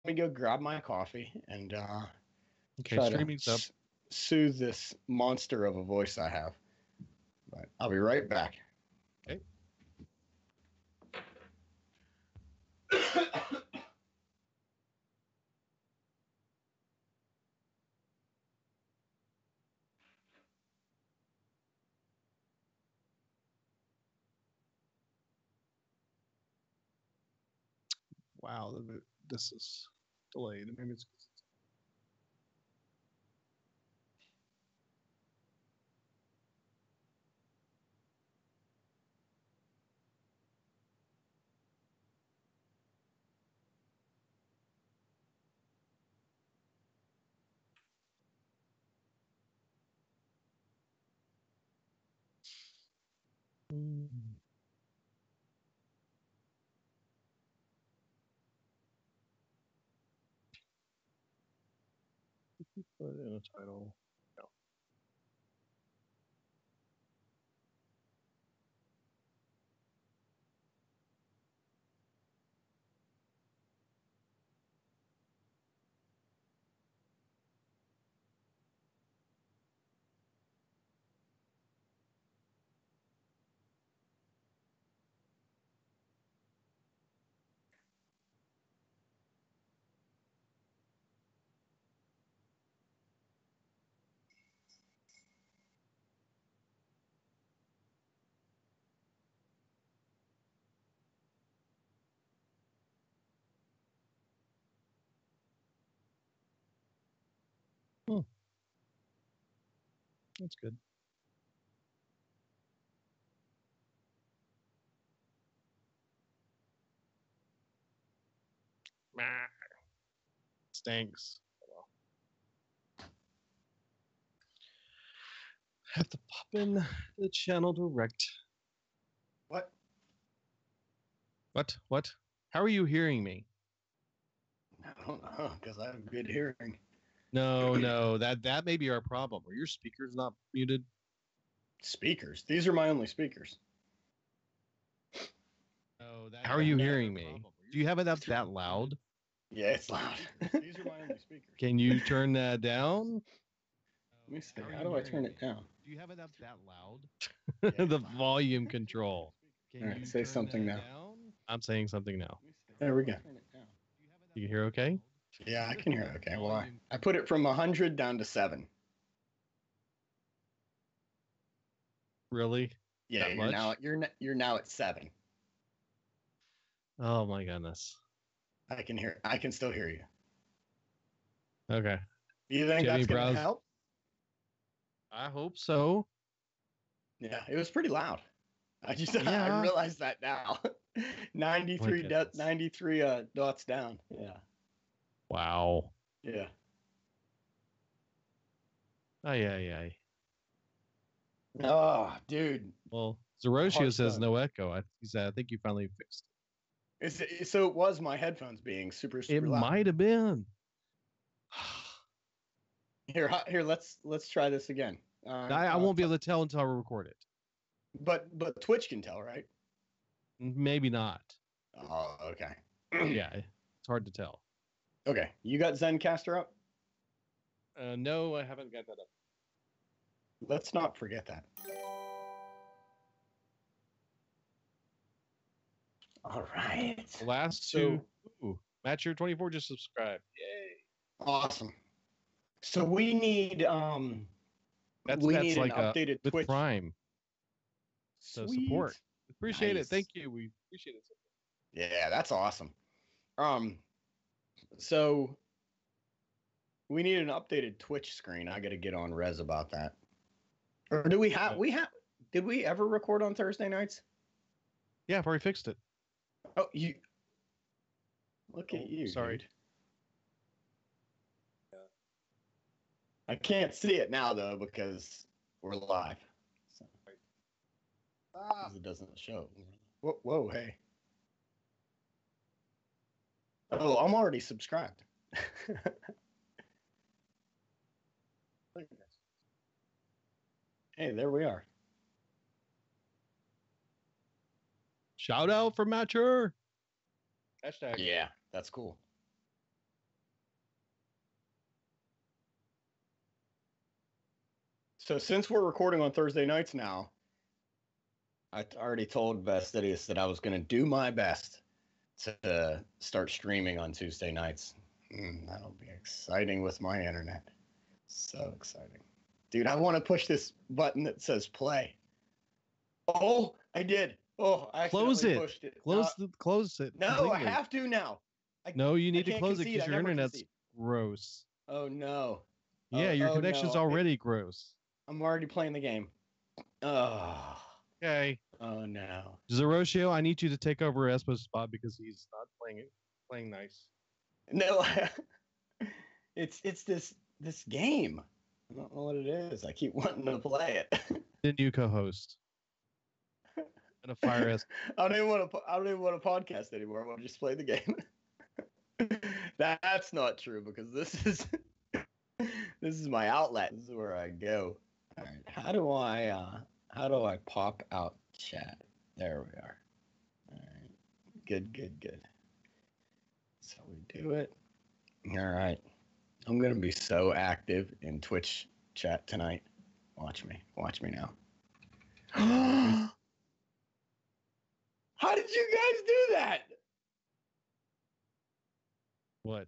me go grab my coffee and Okay, try to streaming's up. soothe this monster of a voice I have. But I'll be right back. Okay. Wow, this is delayed. Maybe it's because it's. Put it in a title. No. That's good. Stinks. Have to pop in the channel direct. What? What? How are you hearing me? I don't know, because I have good hearing. No, that may be our problem. Are your speakers not muted? Speakers? These are my only speakers. No, how are you hearing me? Do you have it up that loud? Yeah, it's loud. These are my only speakers. Can you turn that down? Let me see. How do I turn it down? Do you have it up that loud? The volume control. All right, say something now. I'm saying something now. There we go. You can hear okay? Yeah, I can hear it okay. Well, I put it from 100 down to 7. Really? Yeah, you're now at 7. Oh my goodness. I can still hear you. Okay. Do you think that's going to help? I hope so. Yeah, it was pretty loud. I realized that now. 93 dots down. Yeah. Wow. Yeah. Aye. Oh, dude. Well, Zeroshio says no echo. I think you finally fixed it. So it was my headphones being super loud. It might have been. Here, let's try this again. I won't be able to tell until I record it. But Twitch can tell, right? Maybe not. Oh, okay. Yeah, it's hard to tell. Okay, you got Zencaster up? No, I haven't got that up. Let's not forget that. All right. The last two. Matcher24 just subscribed. Yay! Awesome. So we need that's an like updated with Twitch Prime. So support. Appreciate it. Thank you. We appreciate it. Yeah, that's awesome. So we need an updated Twitch screen. I got to get on Rez about that. Or do we have did we ever record on Thursday nights? Yeah, I've already fixed it. Oh, look at you. Sorry. Dude. I can't see it now though because we're live. So. It doesn't show. Whoa, hey. Oh, I'm already subscribed. Hey, there we are. Shout out for Matcher. Hashtag. Yeah, that's cool. So since we're recording on Thursday nights now, I already told Vestidius that I was going to do my best to start streaming on Tuesday nights. That'll be exciting with my internet. So exciting. Dude, I want to push this button that says play. Oh, I did. Oh, I accidentally pushed it. Close it. No, completely. I have to now. No, you need to close it because your internet's gross. Oh, no. Yeah, your connection's already gross. I'm already playing the game. Oh. Okay. Oh, no. Zeroshio, I need you to take over Espo's spot because he's not playing nice. No, it's this game. I don't know what it is. I keep wanting to play it. Then you co-host. And a fire Espo. I don't even want to podcast anymore. I want to just play the game. That's not true because this is my outlet. This is where I go. All right. How do I pop out chat? There we are. All right. Good. So we do it. All right. I'm going to be so active in Twitch chat tonight. Watch me now. How did you guys do that? What?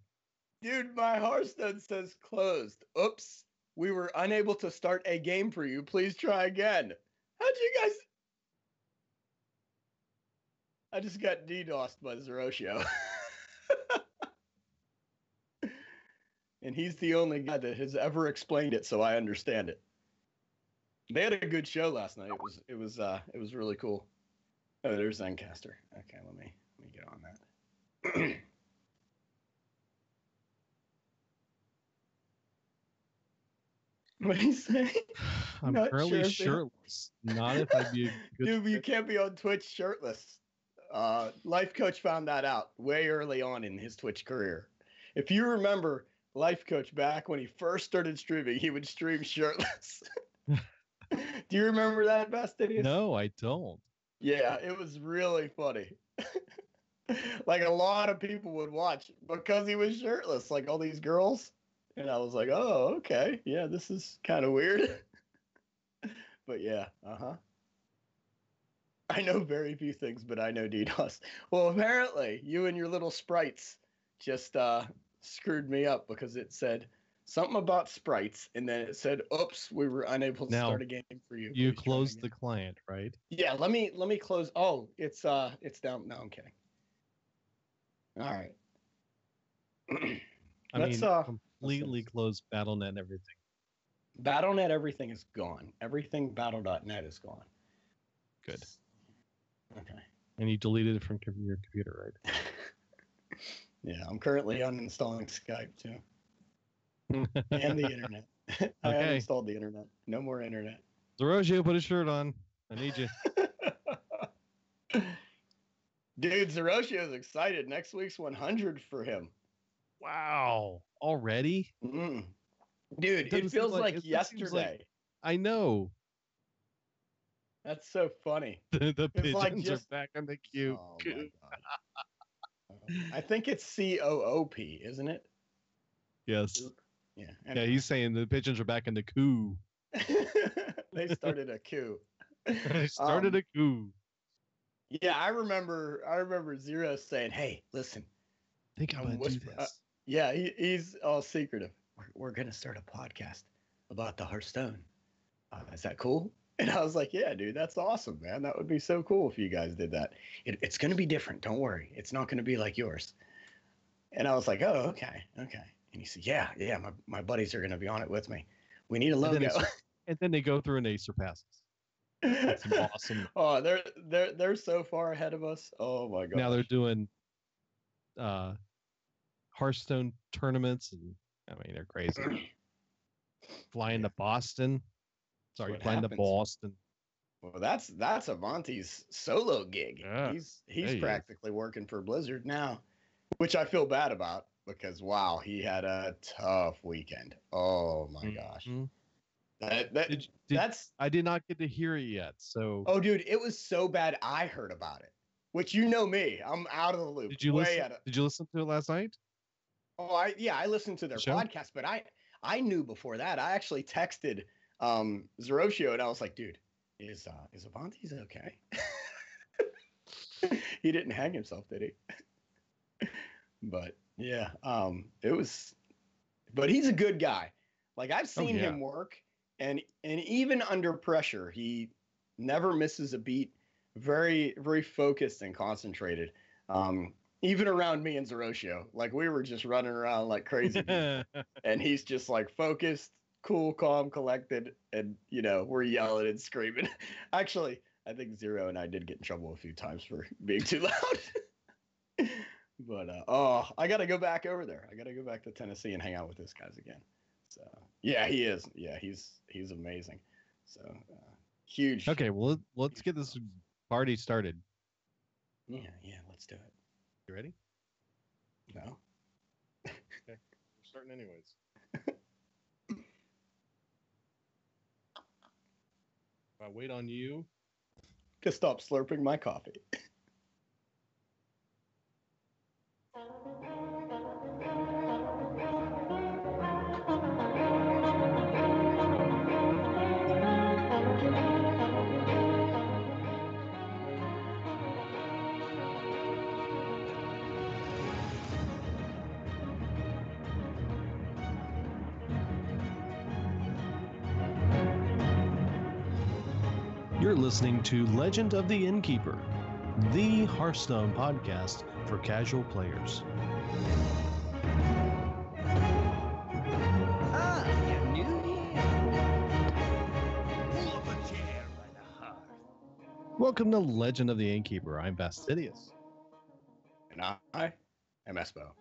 Dude, my Hearthstone says closed. Oops. We were unable to start a game for you. Please try again. How'd you guys... I just got DDoSed by Zeroshio. And he's the only guy that has ever explained it, so I understand it. They had a good show last night. It was really cool. Oh, there's Zencaster. Okay, let me get on that. What do you say? I'm currently shirtless. Not if I'd be a good dude, you can't be on Twitch shirtless. Life Coach found that out way early on in his Twitch career. If you remember Life Coach back when he first started streaming, he would stream shirtless. Do you remember that, Bastidius? No, I don't. Yeah, it was really funny. Like a lot of people would watch because he was shirtless, like all these girls. And I was like, oh, okay. Yeah, this is kind of weird. But yeah, I know very few things, but I know DDoS. Well, apparently, you and your little sprites just screwed me up because it said something about sprites, and then it said, oops, we were unable to start a game for you. You closed the client, right? Yeah, let me close. Oh, it's down. No, I'm kidding. All right. Completely close BattleNet and everything. BattleNet, everything is gone. Everything Battle.net is gone. Good. Okay. And you deleted it from your computer, right? Yeah, I'm currently uninstalling Skype too. And the internet. I uninstalled the internet. No more internet. Zeroshio, put a shirt on. I need you. Dude, Zeroshio's excited. Next week's 100 for him. Wow. Already? Mm. Dude, it feels like yesterday. I know. That's so funny. The pigeons are back on the queue. Oh, my God. I think it's COOP, isn't it? Yes. Yeah. Yeah, he's saying the pigeons are back in the coup. They started a coup. They started a coup. Yeah, I remember Zero saying, "Hey, listen, I think I'm gonna do this." Yeah, he's all secretive. We're gonna start a podcast about the Hearthstone. Is that cool? And I was like, "Yeah, dude, that's awesome, man. That would be so cool if you guys did that. It's gonna be different. Don't worry. It's not gonna be like yours." And I was like, "Oh, okay." And he said, "Yeah, my buddies are gonna be on it with me. We need a logo." And then they go through and they surpass us. That's awesome. Oh, they're so far ahead of us. Oh my god. Now they're doing Hearthstone tournaments, and I mean they're crazy. Flying to Boston. Sorry, flying to Boston. Well, that's Avanti's solo gig. Yeah, he's practically working for Blizzard now, which I feel bad about because wow, he had a tough weekend. Oh my gosh. That's I did not get to hear it yet. So dude, it was so bad I heard about it. Which you know me, I'm out of the loop. Did you listen to it last night? Oh, I listened to their podcast, but I knew before that. I actually texted Zeroshio, and I was like, dude, is Avantes okay? He didn't hang himself, did he? But yeah, it was. But he's a good guy. Like I've seen him work, and even under pressure, he never misses a beat. Very very focused and concentrated. Even around me and Zeroshio, like we were just running around like crazy people, and he's just like focused, cool, calm, collected, and we're yelling and screaming. Actually, I think Zero and I did get in trouble a few times for being too loud. But I got to go back over there. I got to go back to Tennessee and hang out with those guys again. So yeah, he is. Yeah, he's amazing. So huge. Okay, well let's get this party started. Yeah, let's do it. You ready? No. Okay, we're starting anyways. If I wait on you to stop slurping my coffee. You're listening to Legend of the Innkeeper, the Hearthstone podcast for casual players. Ah, you're new here. Pull up a chair by the hearth. Welcome to Legend of the Innkeeper. I'm Bastidius. And I am Espo.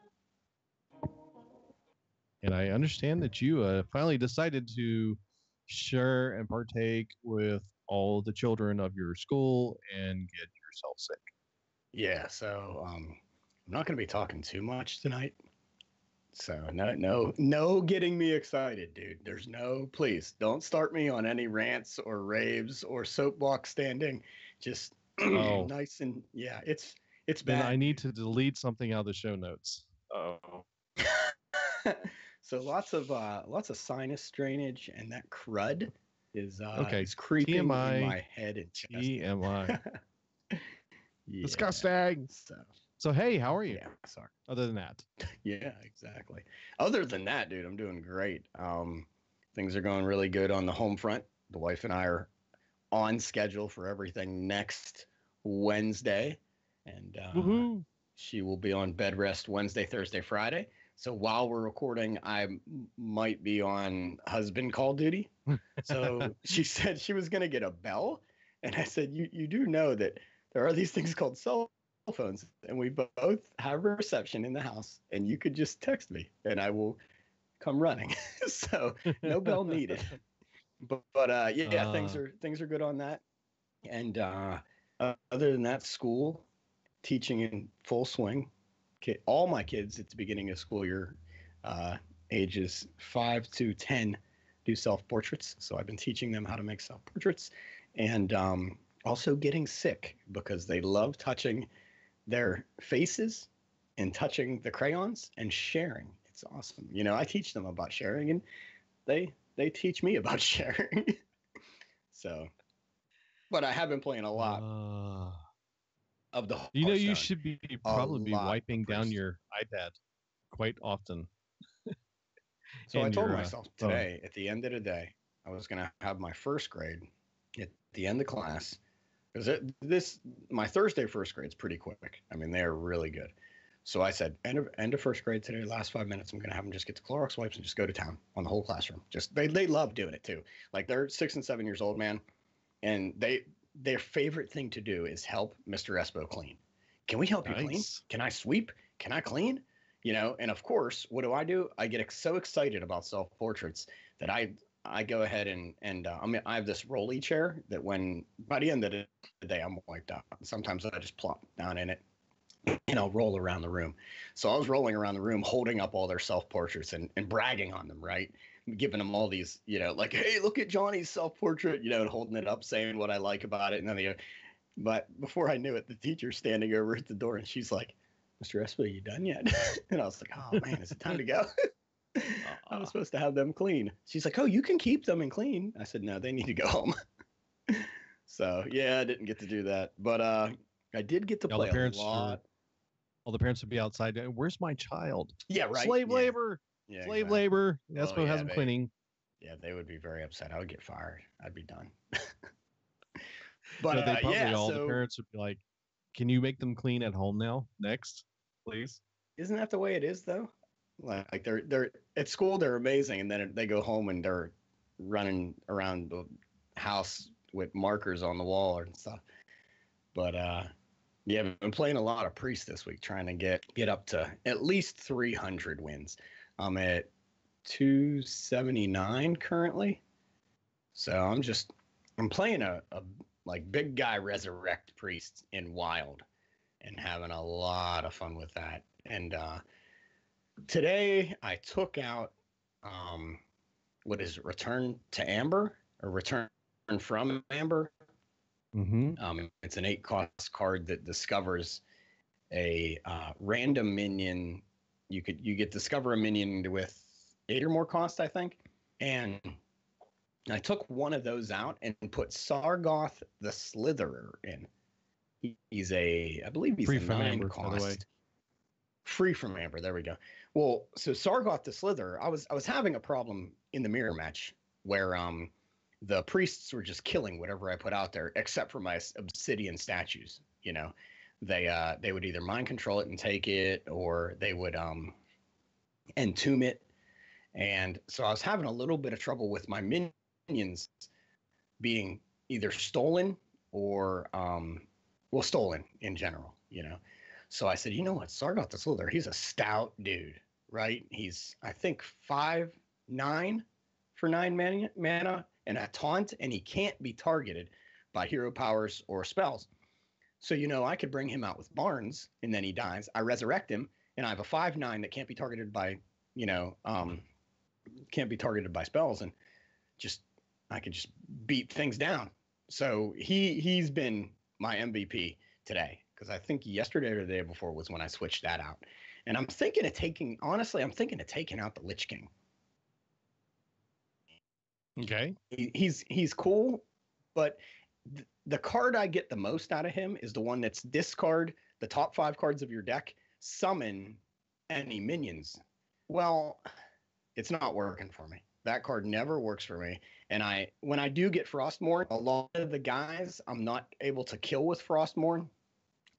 And I understand that you finally decided to share and partake with all the children of your school and get yourself sick. Yeah, so I'm not going to be talking too much tonight. So no getting me excited, dude. Please don't start me on any rants or raves or soapbox standing. Just nice and it's bad. Then I need to delete something out of the show notes. Oh. So lots of sinus drainage, and that crud is creeping in my head and chest. TMI. Yeah. Disgusting. So hey, how are you? Yeah, sorry. Other than that. Yeah, exactly. Other than that, dude, I'm doing great. Things are going really good on the home front. The wife and I are on schedule for everything next Wednesday, and she will be on bed rest Wednesday, Thursday, Friday. So while we're recording, I might be on husband call duty. So she said she was going to get a bell. And I said, you do know that there are these things called cell phones, and we both have reception in the house, and you could just text me and I will come running. So no bell needed. But things are good on that. And other than that, school, teaching in full swing. All my kids at the beginning of school year, ages 5 to 10, do self-portraits. So I've been teaching them how to make self-portraits, and also getting sick because they love touching their faces and touching the crayons and sharing. It's awesome. I teach them about sharing, and they teach me about sharing. So, but I have been playing a lot. Of the you should probably be wiping down your iPad quite often. So I told myself today, at the end of the day, I was going to have my first grade at the end of class, because my Thursday first grade is pretty quick. I mean, they're really good. So I said, end of first grade today, last 5 minutes, I'm going to have them just get the Clorox wipes and just go to town on the whole classroom. Just they love doing it too. Like, they're 6 and 7 years old, man, and their favorite thing to do is help Mr. Espo clean. Can we help you clean? Can I sweep? Can I clean? And of course, what do? I get so excited about self-portraits that I go ahead and I have this rolly chair that by the end of the day, I'm wiped out. Sometimes I just plop down in it and I'll roll around the room. So I was rolling around the room, holding up all their self-portraits and bragging on them, right? Giving them all these, like, hey, look at Johnny's self-portrait, and holding it up, saying what I like about it. And then but before I knew it, the teacher's standing over at the door, and she's like, Mr. Espo, are you done yet? And I was like, oh man, is it time to go? I was supposed to have them clean. She's like, oh, you can keep them and clean. I said, no, they need to go home. So yeah, I didn't get to do that, but I did get to All play the parents a lot. all the parents would be outside. Where's my child? Yeah, right. Slave Yeah. labor. Yeah, Slave exactly. labor. That's Oh, what yeah, has them cleaning. Yeah, they would be very upset. I would get fired. I'd be done. But But they probably yeah, all the so parents would be like, "Can you make them clean at home now? Next, please." isn't that the way it is though? Like they're at school, they're amazing, and then they go home and they're running around the house with markers on the wall and stuff. But yeah, I've been playing a lot of Priest this week, trying to get up to at least 300 wins. I'm at 279 currently, so I'm playing a like big guy resurrect Priest in Wild, and having a lot of fun with that. And today I took out what is it, Return to Amber or Return from Amber. Mm-hmm. It's an 8-cost card that discovers a random minion. You get discover a minion with 8 or more cost, I think. And I took one of those out and put Sargoth the Slitherer in. He's I believe he's Free a from 9 Amber, by the way. cost. Free from Amber. There we go. Well, so Sargoth the Slitherer, I was having a problem in the mirror match where the priests were just killing whatever I put out there, except for my obsidian statues. You know, they would either mind control it and take it, or they would entomb it. And so I was having a little bit of trouble with my minions being either stolen or stolen in general. You know, so I said, you know what, Sargoth the Slither, he's a stout dude, right? He's I think 5'9" for 9 mana. And a taunt, and he can't be targeted by hero powers or spells. So, you know, I could bring him out with Barnes, and then he dies. I resurrect him, and I have a 5/9 that can't be targeted by, can't be targeted by spells, and I could just beat things down. So he's been my MVP today, because I think yesterday or the day before was when I switched that out. And I'm thinking of taking out the Lich King. Okay. He's cool, but the card I get the most out of him is the one that's discard the top 5 cards of your deck, summon any minions. Well, it's not working for me. That card never works for me. And when I do get Frostmourne, a lot of the guys I'm not able to kill with Frostmourne,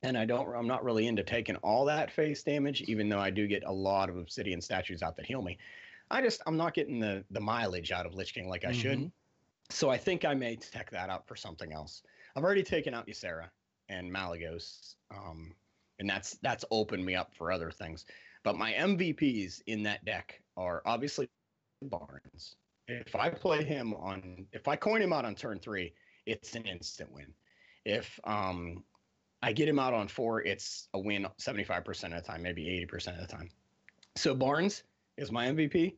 and I'm not really into taking all that face damage, even though I do get a lot of obsidian statues out that heal me. I'm not getting the mileage out of Lich King like I should. So I think I may tech that out for something else. I've already taken out Ysera and Malagos, and that's opened me up for other things. But my MVPs in that deck are obviously Barnes. If I coin him out on turn 3, it's an instant win. If I get him out on 4, it's a win 75% of the time, maybe 80% of the time. So Barnes is my MVP.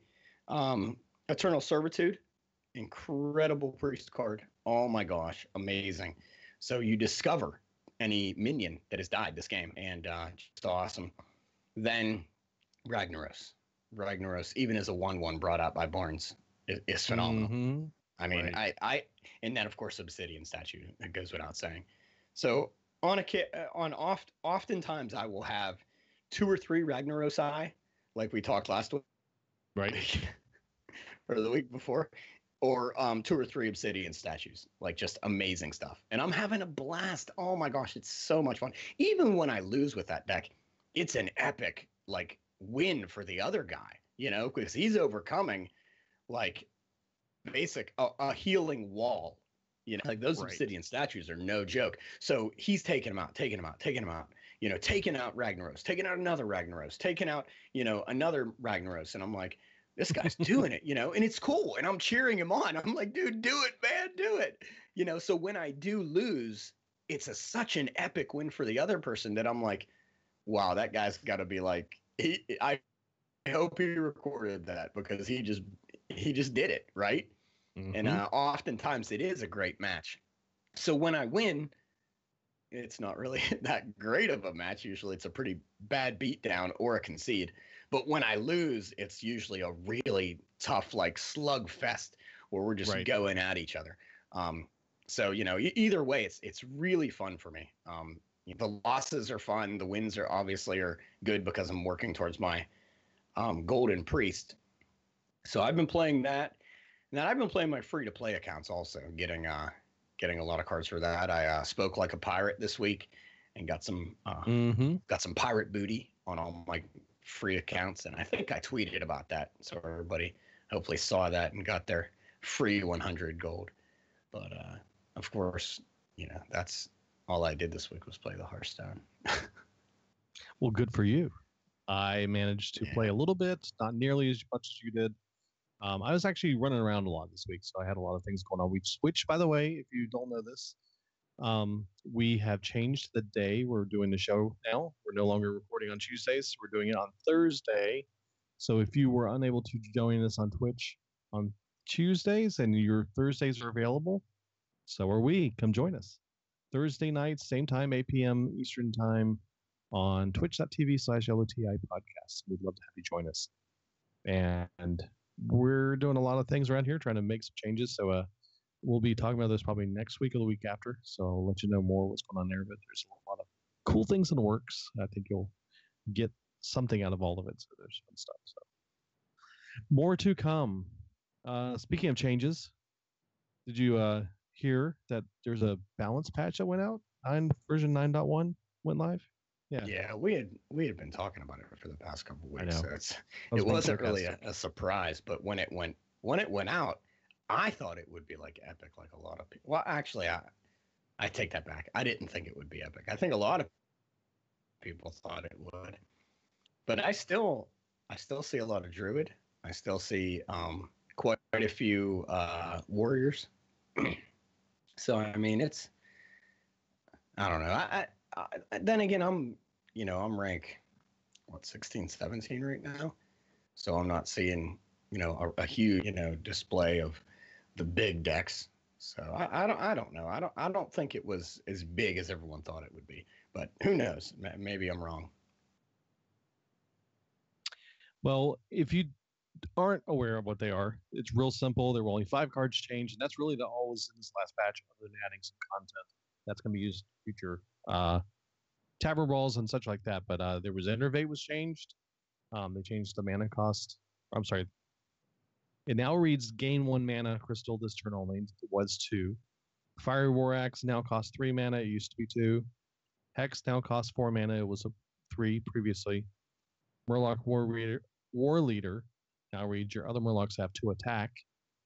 Eternal Servitude, incredible priest card. Oh my gosh, amazing. So you discover any minion that has died this game, and just awesome. Then Ragnaros, even as a 1/1 brought out by Barnes, is phenomenal. Mm-hmm. I mean, Right. I and then of course Obsidian statue. It goes without saying. So oftentimes I will have 2 or 3 Ragnaros Eye, like we talked last week. Right. Or the week before, or 2 or 3 obsidian statues, like just amazing stuff. And I'm having a blast. Oh my gosh, it's so much fun. Even when I lose with that deck, it's an epic like win for the other guy, you know, because he's overcoming like a healing wall, you know, like those Right. obsidian statues are no joke. So he's taking them out, you know, taking out Ragnaros, taking out another Ragnaros, taking out, you know, another Ragnaros. And I'm like, this guy's doing it, you know, and it's cool. And I'm cheering him on. I'm like, dude, do it, man, do it. You know, so when I do lose, it's such an epic win for the other person that I'm like, wow, that guy's got to be like, I hope he recorded that, because he just did it, right? Mm-hmm. And oftentimes it is a great match. So when I win, it's not really that great of a match. Usually it's a pretty bad beatdown or a concede. But when I lose, it's usually a really tough, like slugfest where we're just Right. going at each other. So either way, it's really fun for me. The losses are fun. The wins are obviously are good because I'm working towards my Golden Priest. So I've been playing that. And then I've been playing my free to play accounts also, getting a lot of cards for that. I spoke like a pirate this week and got some pirate booty on all my free accounts, and I think I tweeted about that, so everybody hopefully saw that and got their free 100 gold. But of course, that's all I did this week was play the Hearthstone. Well, good for you. I managed to play a little bit, not nearly as much as you did. I was actually running around a lot this week, so I had a lot of things going on. Which, by the way, if you don't know this, we have changed the day we're doing the show now. We're no longer recording on Tuesdays. We're doing it on Thursday. So if you were unable to join us on Twitch on Tuesdays and your Thursdays are available, so are we. Come join us. Thursday night, same time, 8 p.m. Eastern Time on twitch.tv/LOTI podcast. We'd love to have you join us. And we're doing a lot of things around here, trying to make some changes. So we'll be talking about this probably next week or the week after. So I'll let you know more what's going on there. But there's a lot of cool things in the works. I think you'll get something out of all of it. So there's fun stuff. So more to come. Speaking of changes, did you hear that there's a balance patch that went out? Version 9.1 went live? Yeah, we had been talking about it for the past couple of weeks. So it wasn't really a surprise, but when it went out, I thought it would be like epic, like a lot of people. Well, actually, I take that back. I didn't think it would be epic. I think a lot of people thought it would, but I still see a lot of druid. I still see quite a few warriors. So I mean, I don't know. I then again, I'm rank 16, 17 right now, so I'm not seeing a huge display of the big decks. So I don't know. I don't think it was as big as everyone thought it would be, but who knows? Maybe I'm wrong. Well, if you aren't aware of what they are, it's real simple. There were only 5 cards changed, and that's really all was in this last patch, other than adding some content that's going to be used in future Tavern Brawls and such like that. But there was Innervate was changed. They changed the mana cost. I'm sorry. It now reads gain 1 mana crystal this turn only. It was 2. Fiery War Axe now costs 3 mana. It used to be 2. Hex now costs 4 mana. It was 3 previously. Murloc War Leader now reads your other Murlocs have 2 attack.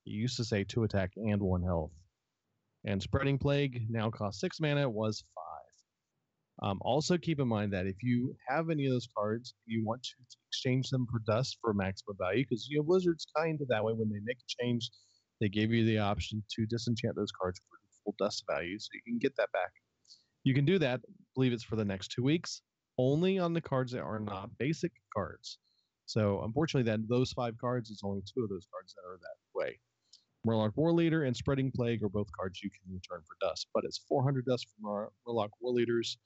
It used to say 2 attack and 1 health. And Spreading Plague now costs 6 mana. It was 5. Also keep in mind that if you have any of those cards, you want to exchange them for dust for maximum value, because Blizzard's kind of that way. When they make a change, they give you the option to disenchant those cards for full dust value, so you can get that back. You can do that. I believe it's for the next 2 weeks, only on the cards that are not basic cards. So unfortunately, those 5 cards, it's only 2 of those cards that are that way. Murloc War Leader and Spreading Plague are both cards you can return for dust, but it's 400 dust for Murloc War Leaders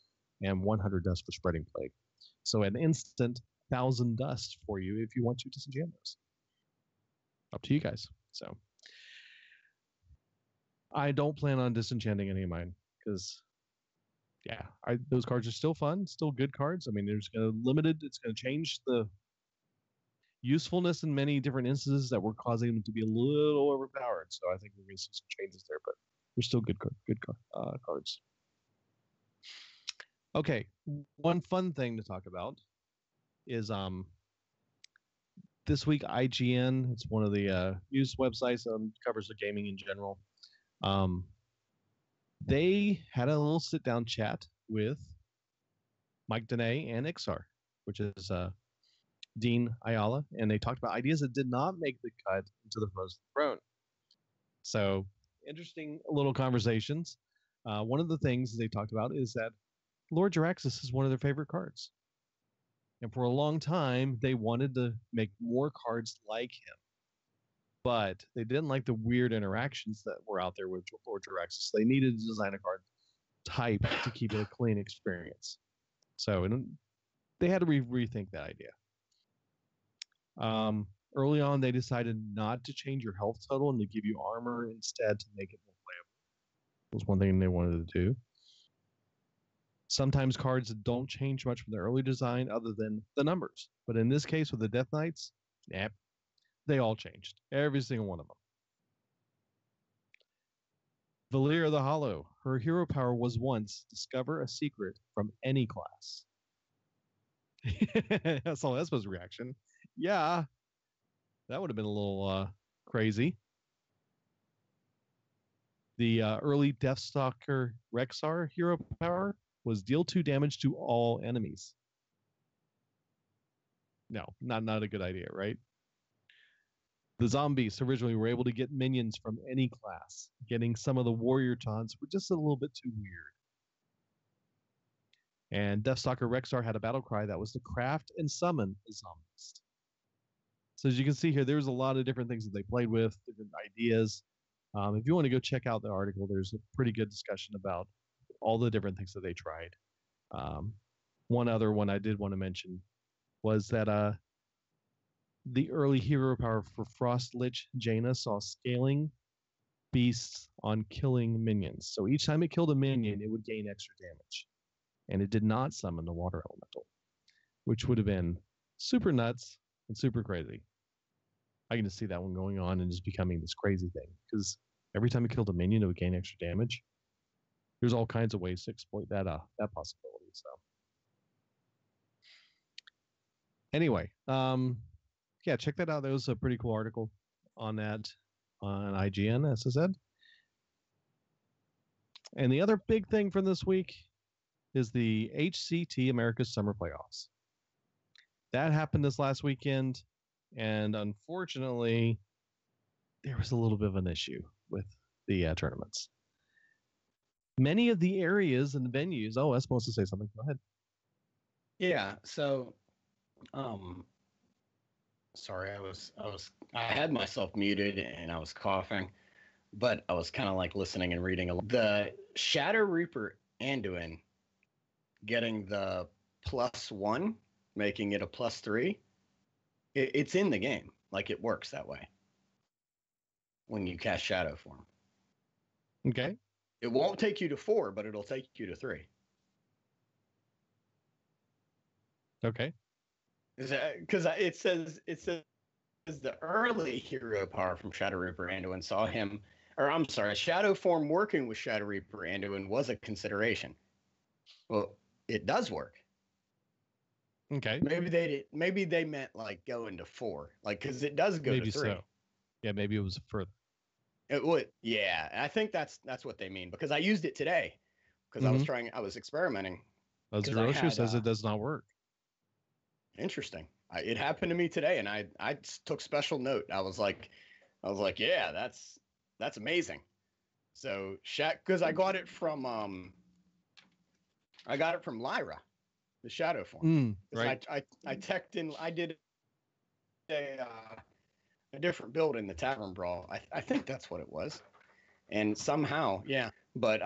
and 100 dust for Spreading Plague. So an instant 1,000 dust for you if you want to disenchant those. Up to you guys. So I don't plan on disenchanting any of mine because, those cards are still fun, still good cards. I mean, it's going to change the usefulness in many different instances that were causing them to be a little overpowered. So I think we're going to see some changes there, but they're still good cards. Okay, one fun thing to talk about is this week IGN, it's one of the news websites that covers the gaming in general. They had a little sit-down chat with Mike Danae and Ixar, which is Dean Ayala, and they talked about ideas that did not make the cut into the Frozen Throne. So interesting little conversations. One of the things they talked about is that Lord Jaraxxus is one of their favorite cards. And for a long time, they wanted to make more cards like him. But they didn't like the weird interactions that were out there with Lord Jaraxxus. They needed to design a card type to keep it a clean experience. So they had to rethink that idea. Early on, they decided not to change your health total and to give you armor instead to make it more playable. Was one thing they wanted to do. Sometimes cards don't change much from the early design other than the numbers. But in this case with the Death Knights, yep, they all changed. Every single one of them. Valyria the Hollow. Her hero power was once discover a secret from any class. That's all Espa's reaction. Yeah, that would have been a little crazy. The early Deathstalker Rexar hero power was deal 2 damage to all enemies. No, not a good idea, right? The zombies originally were able to get minions from any class. Getting some of the warrior taunts were just a little bit too weird. And Deathstalker Rexar had a battle cry that was to craft and summon the zombies. So as you can see here, there's a lot of different things that they played with, different ideas. If you want to go check out the article, there's a pretty good discussion about all the different things that they tried. One other one I did want to mention was that the early hero power for Frost Lich Jaina saw scaling beasts on killing minions. So each time it killed a minion, it would gain extra damage. And it did not summon the water elemental, which would have been super nuts and super crazy. I can just see that one going on and just becoming this crazy thing. Because every time it killed a minion, it would gain extra damage. There's all kinds of ways to exploit that possibility. So anyway, yeah, check that out. That was a pretty cool article on that on IGN, as I said. And the other big thing from this week is the HCT America's Summer Playoffs. That happened this last weekend, and unfortunately, there was a little bit of an issue with the tournaments. Many of the areas and the venues. Oh, I was supposed to say something. Go ahead. Yeah. So, sorry, I had myself muted and I was coughing, but I was kind of like listening and reading. The Shadow Reaper Anduin getting the +1, making it a +3. It's in the game. Like, it works that way when you cast Shadow form. Okay. It won't take you to 4, but it'll take you to 3. Okay. Because it says the early hero power from Shadow Reaper Anduin saw him, or I'm sorry, Shadow form working with Shadow Reaper Anduin was a consideration. Well, it does work. Okay. Maybe they meant like going to 4, like because it does go maybe to 3. So. Yeah, maybe it was further. It would. Yeah, I think that's what they mean because I used it today because I was experimenting. Zeroshu says it does not work. Interesting. It happened to me today, and I took special note. I was like, yeah, that's amazing. So, because I got it from Lyra, the Shadow form. Right. I teched in. I did a different build in the Tavern Brawl. I think that's what it was, and somehow, yeah. But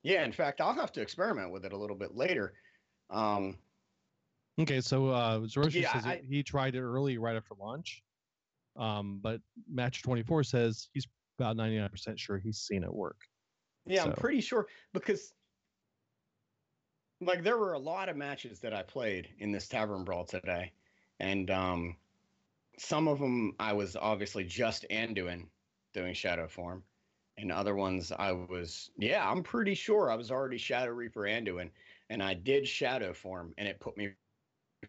yeah. In fact, I'll have to experiment with it a little bit later. Okay, so Zeroshu says he tried it early, right after launch. But Match24 says he's about 99% sure he's seen it work. Yeah, so. I'm pretty sure because like there were a lot of matches that I played in this Tavern Brawl today, and some of them I was obviously just Anduin doing Shadow form, and other ones I'm pretty sure I was already Shadow Reaper Anduin, and I did Shadow form, and it put me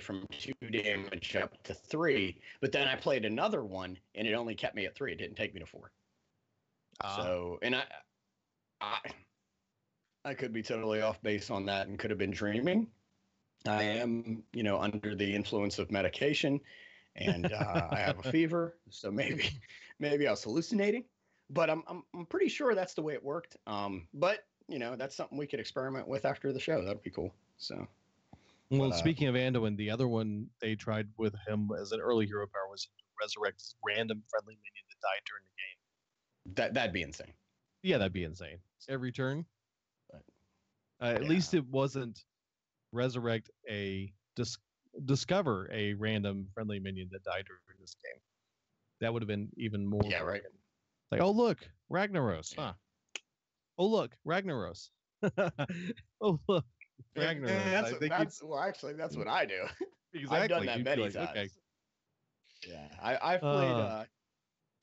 from 2 damage up to 3, but then I played another one and it only kept me at 3. It didn't take me to 4. So, and I could be totally off base on that and could have been dreaming. I am, under the influence of medication, and I have a fever, so maybe I was hallucinating, but I'm pretty sure that's the way it worked. But that's something we could experiment with after the show. That'd be cool. So. Well, speaking of Anduin, the other one they tried with him as an early hero power was to resurrect this random friendly minion that died during the game. That'd be insane. Yeah, that'd be insane. Every turn. But, at least it wasn't resurrect a discover a random friendly minion that died during this game. That would have been even more. Yeah, right. Like, oh look, Ragnaros, huh? Oh look, Ragnaros. Oh look, Ragnaros. Actually, that's what I do. Exactly. I've done that You'd be many like, times. okay. Yeah, I've played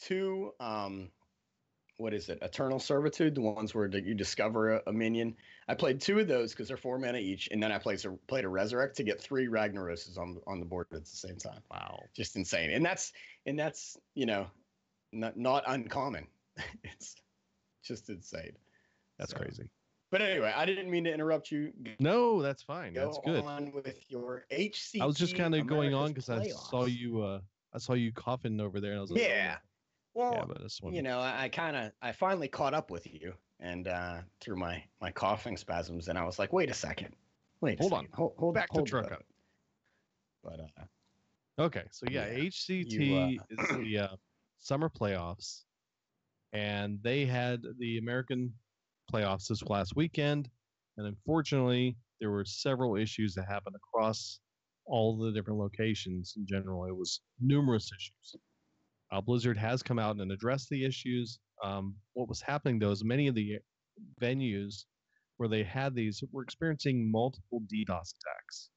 two. What is it? Eternal Servitude, the ones where you discover a minion. I played two of those because they're 4 mana each, and then I played a Resurrect to get 3 Ragnaroses on the board at the same time. Wow, just insane. And that's not uncommon. It's just insane. That's crazy. But anyway, I didn't mean to interrupt you. No, that's fine. That's good. Go on with your HCT. I was just kind of going on because I saw you coughing over there, and I was like, yeah. Well, yeah, but this one... I finally caught up with you, and through my coughing spasms, and I was like, wait a second, hold back to truck up. But okay, so yeah, HCT is the summer playoffs, and they had the American playoffs this last weekend, and unfortunately, there were several issues that happened across all the different locations. In general, it was numerous issues. Blizzard has come out and addressed the issues. What was happening, though, is many of the venues where they had these were experiencing multiple DDoS attacks.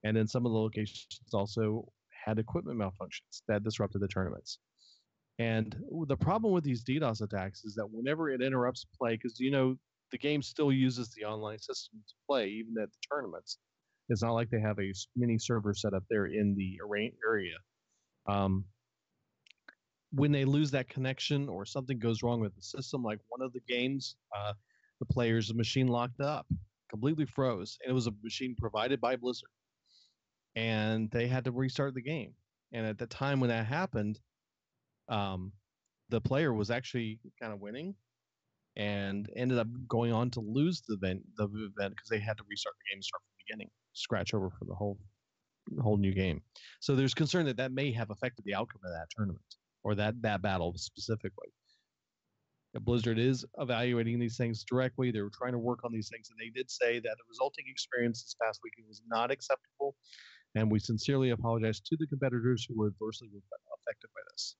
And then some of the locations also had equipment malfunctions that disrupted the tournaments. And the problem with these DDoS attacks is that whenever it interrupts play, because, the game still uses the online system to play, even at the tournaments. It's not like they have a mini server set up there in the area. When they lose that connection or something goes wrong with the system, like one of the games, the player's machine locked up, completely froze, and it was a machine provided by Blizzard, and they had to restart the game. And at the time when that happened, the player was actually kind of winning, and ended up going on to lose the event because they had to restart the game, start from the beginning, scratch over for the whole new game. So there's concern that may have affected the outcome of that tournament. Or that battle specifically. Blizzard is evaluating these things directly. They were trying to work on these things, and they did say that the resulting experience this past weekend was not acceptable, and we sincerely apologize to the competitors who were adversely affected by this.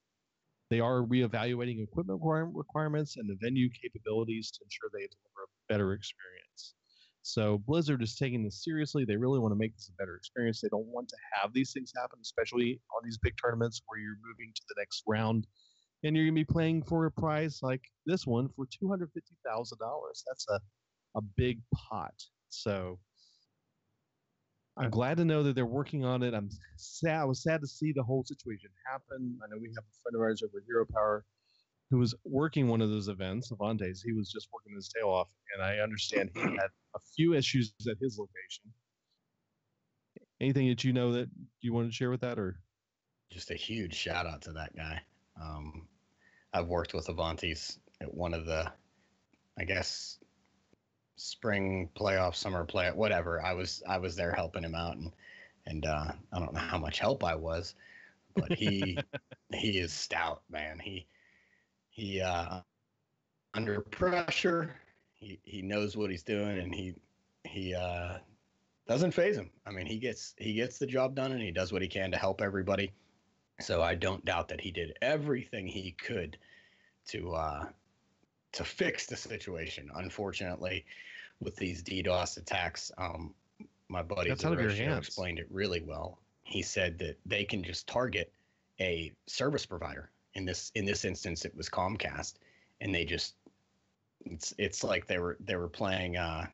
They are reevaluating equipment requirements and the venue capabilities to ensure they deliver a better experience. So Blizzard is taking this seriously. They really want to make this a better experience. They don't want to have these things happen, especially on these big tournaments where you're moving to the next round and you're going to be playing for a prize like this one for $250,000. That's a big pot. So I'm glad to know that they're working on it. I was sad to see the whole situation happen. I know we have a friend of ours over at Hero Power who was working one of those events, Avante's. He was just working his tail off, and I understand he had a few issues at his location. Anything that that you want to share with that, or just a huge shout out to that guy? I've worked with Avante's at one of the, I guess, spring playoff, summer play, whatever. I was there helping him out, and I don't know how much help I was, but he is stout, man. He under pressure, he knows what he's doing, and he doesn't faze him. I mean, he gets the job done, and he does what he can to help everybody. So I don't doubt that he did everything he could to fix the situation. Unfortunately, with these DDoS attacks, my buddy explained it really well. He said that they can just target a service provider. In this instance, it was Comcast, and they just it's like they were playing a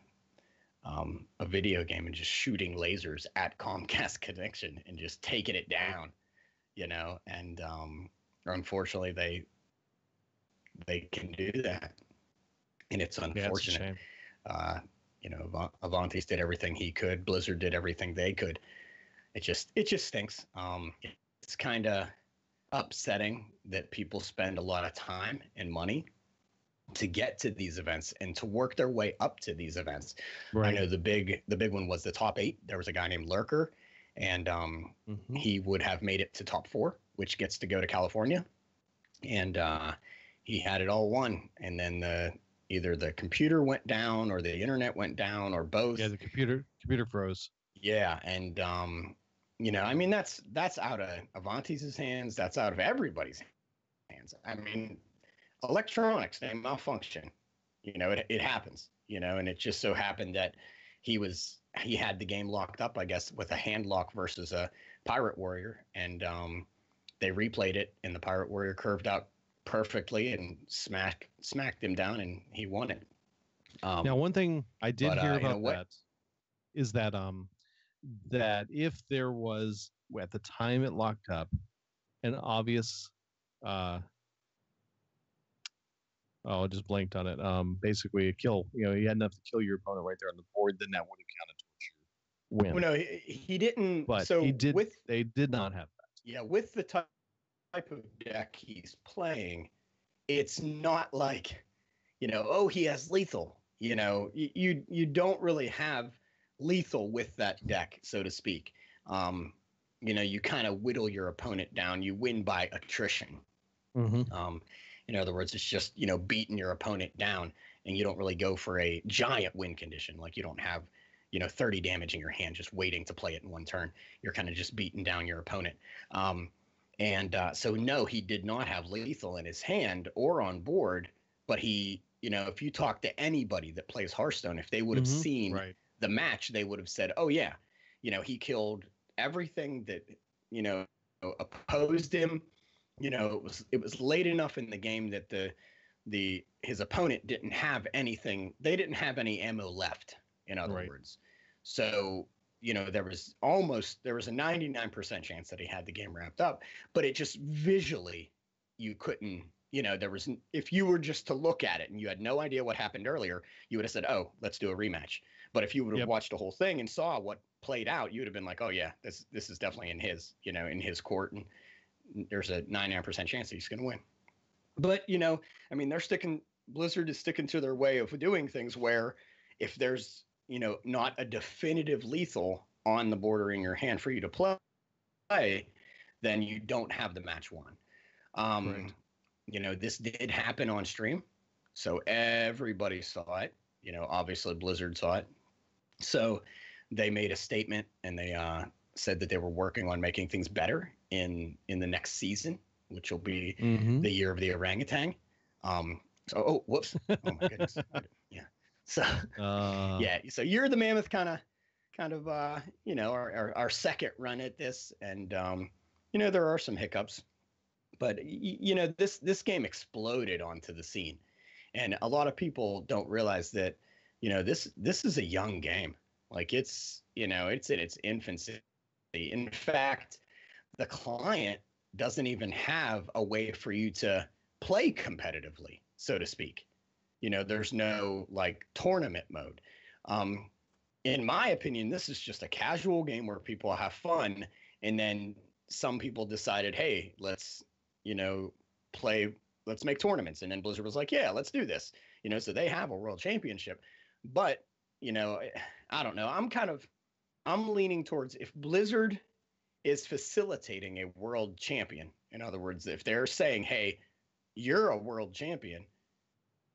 video game and just shooting lasers at Comcast connection and just taking it down, and unfortunately they can do that, and it's unfortunate. Avante's did everything he could. Blizzard did everything they could. It just stinks. It's kind of upsetting that people spend a lot of time and money to get to these events and to work their way up to these events. Right. I know the big one was the top 8. There was a guy named Lurker, and he would have made it to top 4, which gets to go to California, and he had it all won. And then either the computer went down or the internet went down or both. Yeah, the computer froze. Yeah, and I mean, that's out of Avanti's hands. That's out of everybody's hands. I mean, electronics, they malfunction. It happens. And it just so happened that he had the game locked up, I guess, with a hand lock versus a Pirate Warrior, and they replayed it, and the Pirate Warrior curved out perfectly and smacked him down, and he won it. Now, one thing I did hear about what? that is that that if there was at the time it locked up an obvious I just blanked on it. Basically a kill. You had enough to kill your opponent right there on the board, then that would have counted towards your win. Well, no, he didn't. But so he did. They did not have that. Yeah, with the type of deck he's playing, it's not like, he has lethal. You don't really have lethal with that deck, so to speak. You kind of whittle your opponent down. You win by attrition. Mm-hmm. In other words, it's just, beating your opponent down, and you don't really go for a giant win condition. Like you don't have, 30 damage in your hand just waiting to play it in one turn. You're kind of just beating down your opponent. So no, he did not have lethal in his hand or on board, but he, if you talk to anybody that plays Hearthstone, if they would have seen the match, they would have said, oh yeah, he killed everything that, opposed him. It was late enough in the game that his opponent didn't have anything. They didn't have any ammo left, in other words. So, there was a 99% chance that he had the game wrapped up, but it just visually, you couldn't, if you were just to look at it and you had no idea what happened earlier, you would have said, oh, let's do a rematch. But if you would have watched the whole thing and saw what played out, you would have been like, oh yeah, this is definitely in his court. And there's a 99% chance that he's going to win. But, I mean, Blizzard is sticking to their way of doing things where if there's, not a definitive lethal on the board or in your hand for you to play, then you don't have the match won. This did happen on stream, so everybody saw it. Obviously Blizzard saw it. So they made a statement, and they said that they were working on making things better in the next season, which will be the year of the orangutan. Whoops. Oh my goodness. Yeah. So so you're the mammoth kind of our second run at this, and there are some hiccups, but this game exploded onto the scene, and a lot of people don't realize that this is a young game. Like it's in its infancy. In fact, the client doesn't even have a way for you to play competitively, so to speak. There's no like tournament mode. In my opinion, this is just a casual game where people have fun. And then some people decided, hey, let's make tournaments. And then Blizzard was like, yeah, let's do this. So they have a world championship. But, I don't know. I'm leaning towards, if Blizzard is facilitating a world champion, in other words, if they're saying, hey, you're a world champion,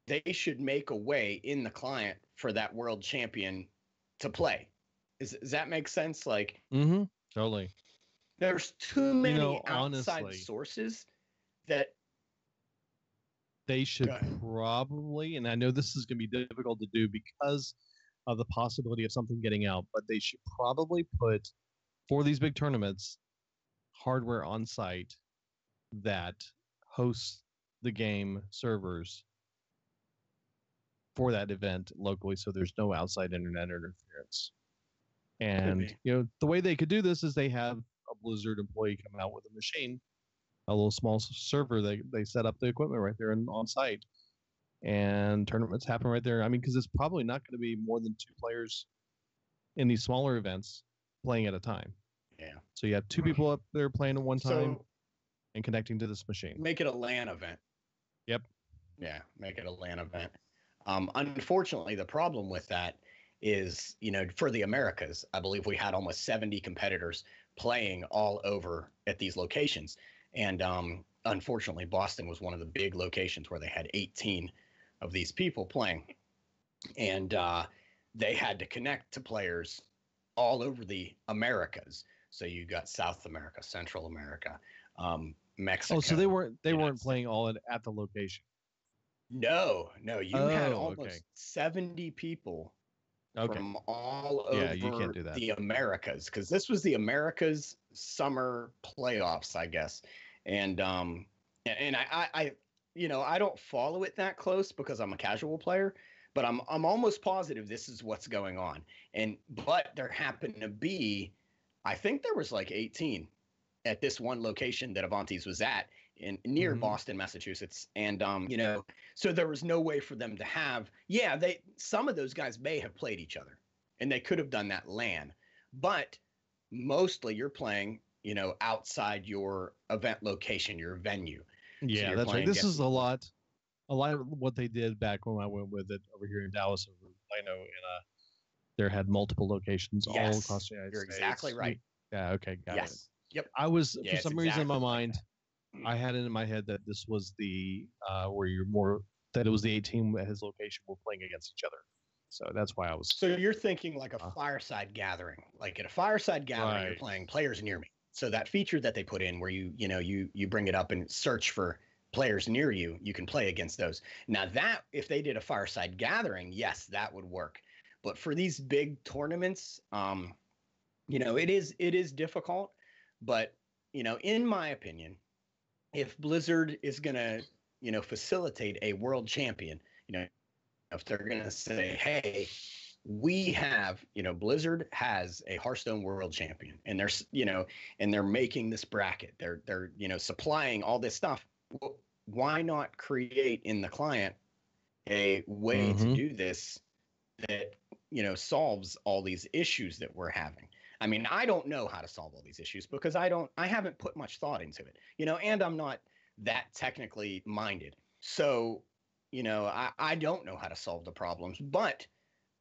they should make a way in the client for that world champion to play. Does that make sense? Like, totally. There's too many outside sources that they should probably, and I know this is going to be difficult to do because of the possibility of something getting out, but they should probably put, for these big tournaments, hardware on site that hosts the game servers for that event locally, so there's no outside internet interference. And the way they could do this is they have a Blizzard employee come out with a machine, a little small server. They set up the equipment right there on site, and tournaments happen right there. I mean, because it's probably not going to be more than 2 players in these smaller events playing at a time. Yeah. So you have 2 people up there playing at one time and connecting to this machine. Make it a LAN event. Yep. Yeah, make it a LAN event. Unfortunately, the problem with that is, for the Americas, I believe we had almost 70 competitors playing all over at these locations. And unfortunately, Boston was one of the big locations where they had 18 of these people playing. And they had to connect to players all over the Americas. So you got South America, Central America, Mexico. Oh, so they weren't United playing all at the location. No, you had Oh, almost okay. 70 people Okay. from all Yeah, you over can't do that. the Americas, because this was the Americas summer playoffs, I guess. And I I don't follow it that close because I'm a casual player, but I'm almost positive this is what's going on. But there happened to be, I think there was like 18 at this one location that Avanti's was at in near Mhm. Boston, Massachusetts. And so there was no way for them to have, some of those guys may have played each other and they could have done that LAN, but mostly you're playing, outside your event location, your venue. Yeah, you're that's right. playing This against is a lot of what they did back when I went with it over here in Dallas. I know there had multiple locations all Yes, across the United you're States. exactly right. Yeah, okay, got it. Yes. Yep. I was Yeah, for it's some reason in my exactly like mind, that. I had it in my head that this was the where you're more that it was the 18 at his location were playing against each other. So that's why I was. So you're thinking like a fireside gathering. Like at a fireside gathering, you're Right. playing players near me. So that feature that they put in where you bring it up and search for players near you, you can play against those. Now that if they did a fireside gathering, yes, that would work. But for these big tournaments, it is difficult. But in my opinion, if Blizzard is gonna facilitate a world champion, if they're gonna say, hey, we have, Blizzard has a Hearthstone world champion, and they're making this bracket. They're supplying all this stuff. Well, why not create in the client a way to do this that solves all these issues that we're having? I mean, I don't know how to solve all these issues because I haven't put much thought into it, and I'm not that technically minded. So, I don't know how to solve the problems, but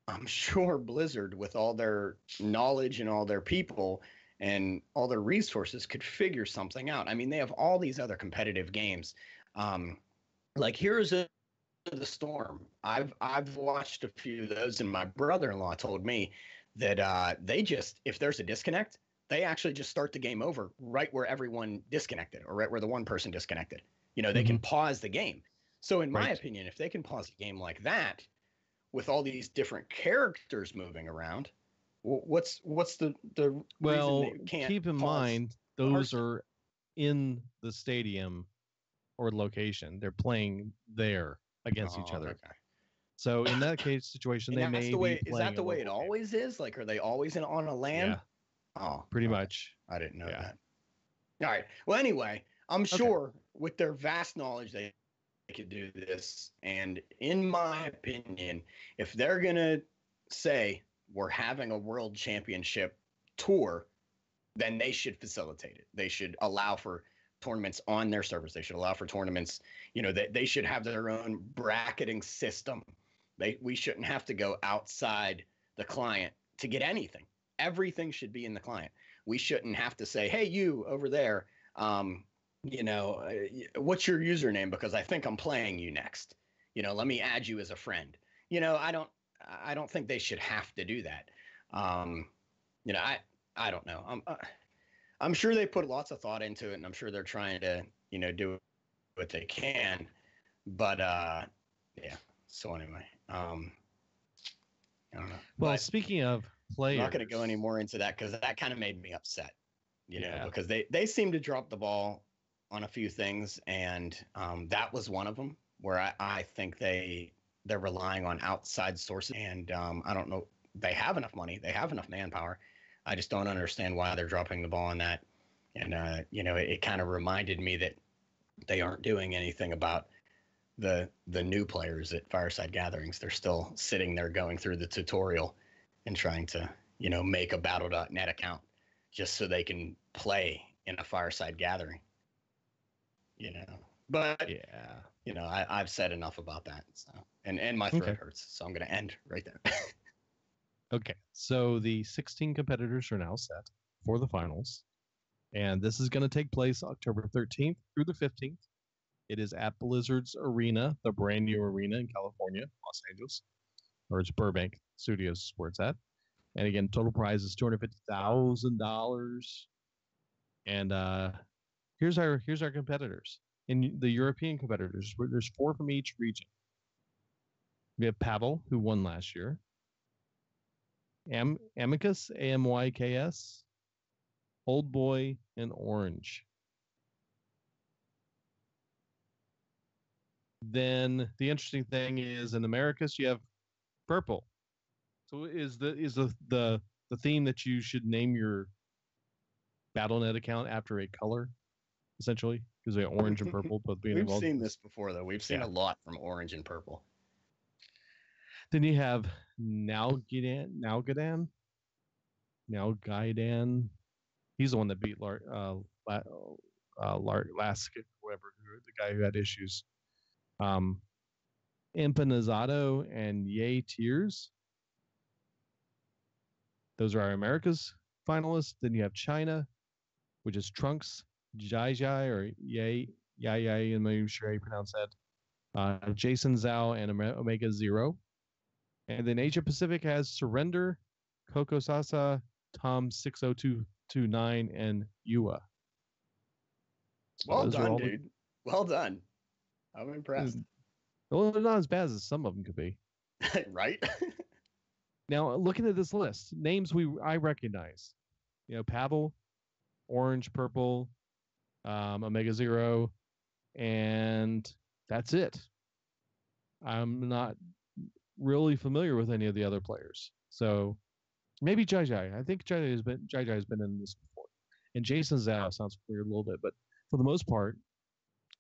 I'm sure Blizzard, with all their knowledge and all their people and all their resources, could figure something out. I mean, they have all these other competitive games. Like Heroes of the Storm. I've watched a few of those, and my brother-in-law told me that they just, if there's a disconnect, they actually just start the game over right where everyone disconnected, or right where the one person disconnected. They can pause the game. So in my opinion, if they can pause a game like that with all these different characters moving around, what's the well, reason they can't keep in pause mind those are in the stadium or location. They're playing there against each other. Okay. So in that case situation, And they may be playing. Is that the way it local game. always is? Like, are they always on a LAN? Yeah. Oh, Pretty okay. much. I didn't know that. All right. Well, anyway, I'm sure with their vast knowledge, they could do this. And in my opinion, if they're going to say we're having a world championship tour, then they should facilitate it. They should allow for tournaments on their servers. They should allow for tournaments. They should have their own bracketing system. We shouldn't have to go outside the client to get anything. Everything should be in the client. We shouldn't have to say, hey, you over there, what's your username? Because I think I'm playing you next. Let me add you as a friend. I don't think they should have to do that. I don't know. I'm sure they put lots of thought into it, and I'm sure they're trying to, do what they can. But yeah. So anyway, I don't know. Well, but speaking of players, I'm not going to go any more into that because that kind of made me upset. Because they seem to drop the ball on a few things, and that was one of them where I think they're relying on outside sources, and I don't know. They have enough money, they have enough manpower. I just don't understand why they're dropping the ball on that. And it kind of reminded me that they aren't doing anything about the new players at Fireside Gatherings. They're still sitting there going through the tutorial and trying to make a Battle.net account just so they can play in a Fireside Gathering. But I've said enough about that. So and my throat hurts, so I'm going to end right there. Okay, so the 16 competitors are now set for the finals, and this is going to take place October 13th through the 15th. It is at Blizzard's Arena, the brand new arena in California, Los Angeles, or it's Burbank Studios where it's at. And again, total prize is $250,000. And here's our competitors. In the European competitors, there's 4 from each region. We have Pavel, who won last year. Amicus, AMYKS, Old Boy, and Orange. Then the interesting thing is in Americas you have purple. So is the theme that you should name your BattleNet account after a color, essentially, because they're orange and purple both being We've involved. seen this before, though. We've seen a lot from orange and purple. Then you have Nalgaidan. He's the one that beat Lask, whatever, the guy who had issues. Empanizado and Yay Tears. Those are our America's finalists. Then you have China, which is Trunks, Jai or Yay, I'm not even sure how you pronounce that. Jason Zhao and Omega Zero. And then Asia Pacific has Surrender, Coco Sasa, Tom 60229, and Yua. Well done, dude. Well done. I'm impressed. Well, they're not as bad as some of them could be. Right? Now, looking at this list, names I recognize. Pavel, Orange, Purple, Omega Zero, and that's it. I'm not really familiar with any of the other players. So maybe Jai. I think Jai has been in this before. And Jason Zhao sounds familiar a little bit, but for the most part,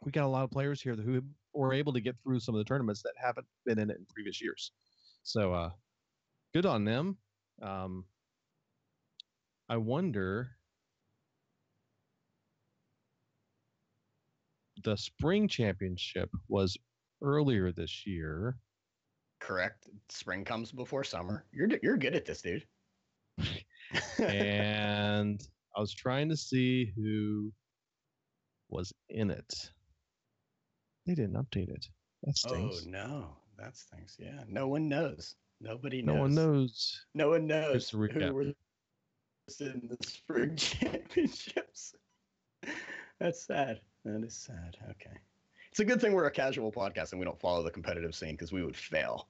we got a lot of players here who were able to get through some of the tournaments that haven't been in it in previous years. So good on them. I wonder, the spring championship was earlier this year. Correct. Spring comes before summer. You're good at this, dude. And I was trying to see who was in it. They didn't update it. That stinks. Oh no, that stinks. Yeah, no one knows. Nobody knows. No one knows. No one knows who recap. were in the spring championships. That's sad. That is sad. Okay. It's a good thing we're a casual podcast and we don't follow the competitive scene because we would fail.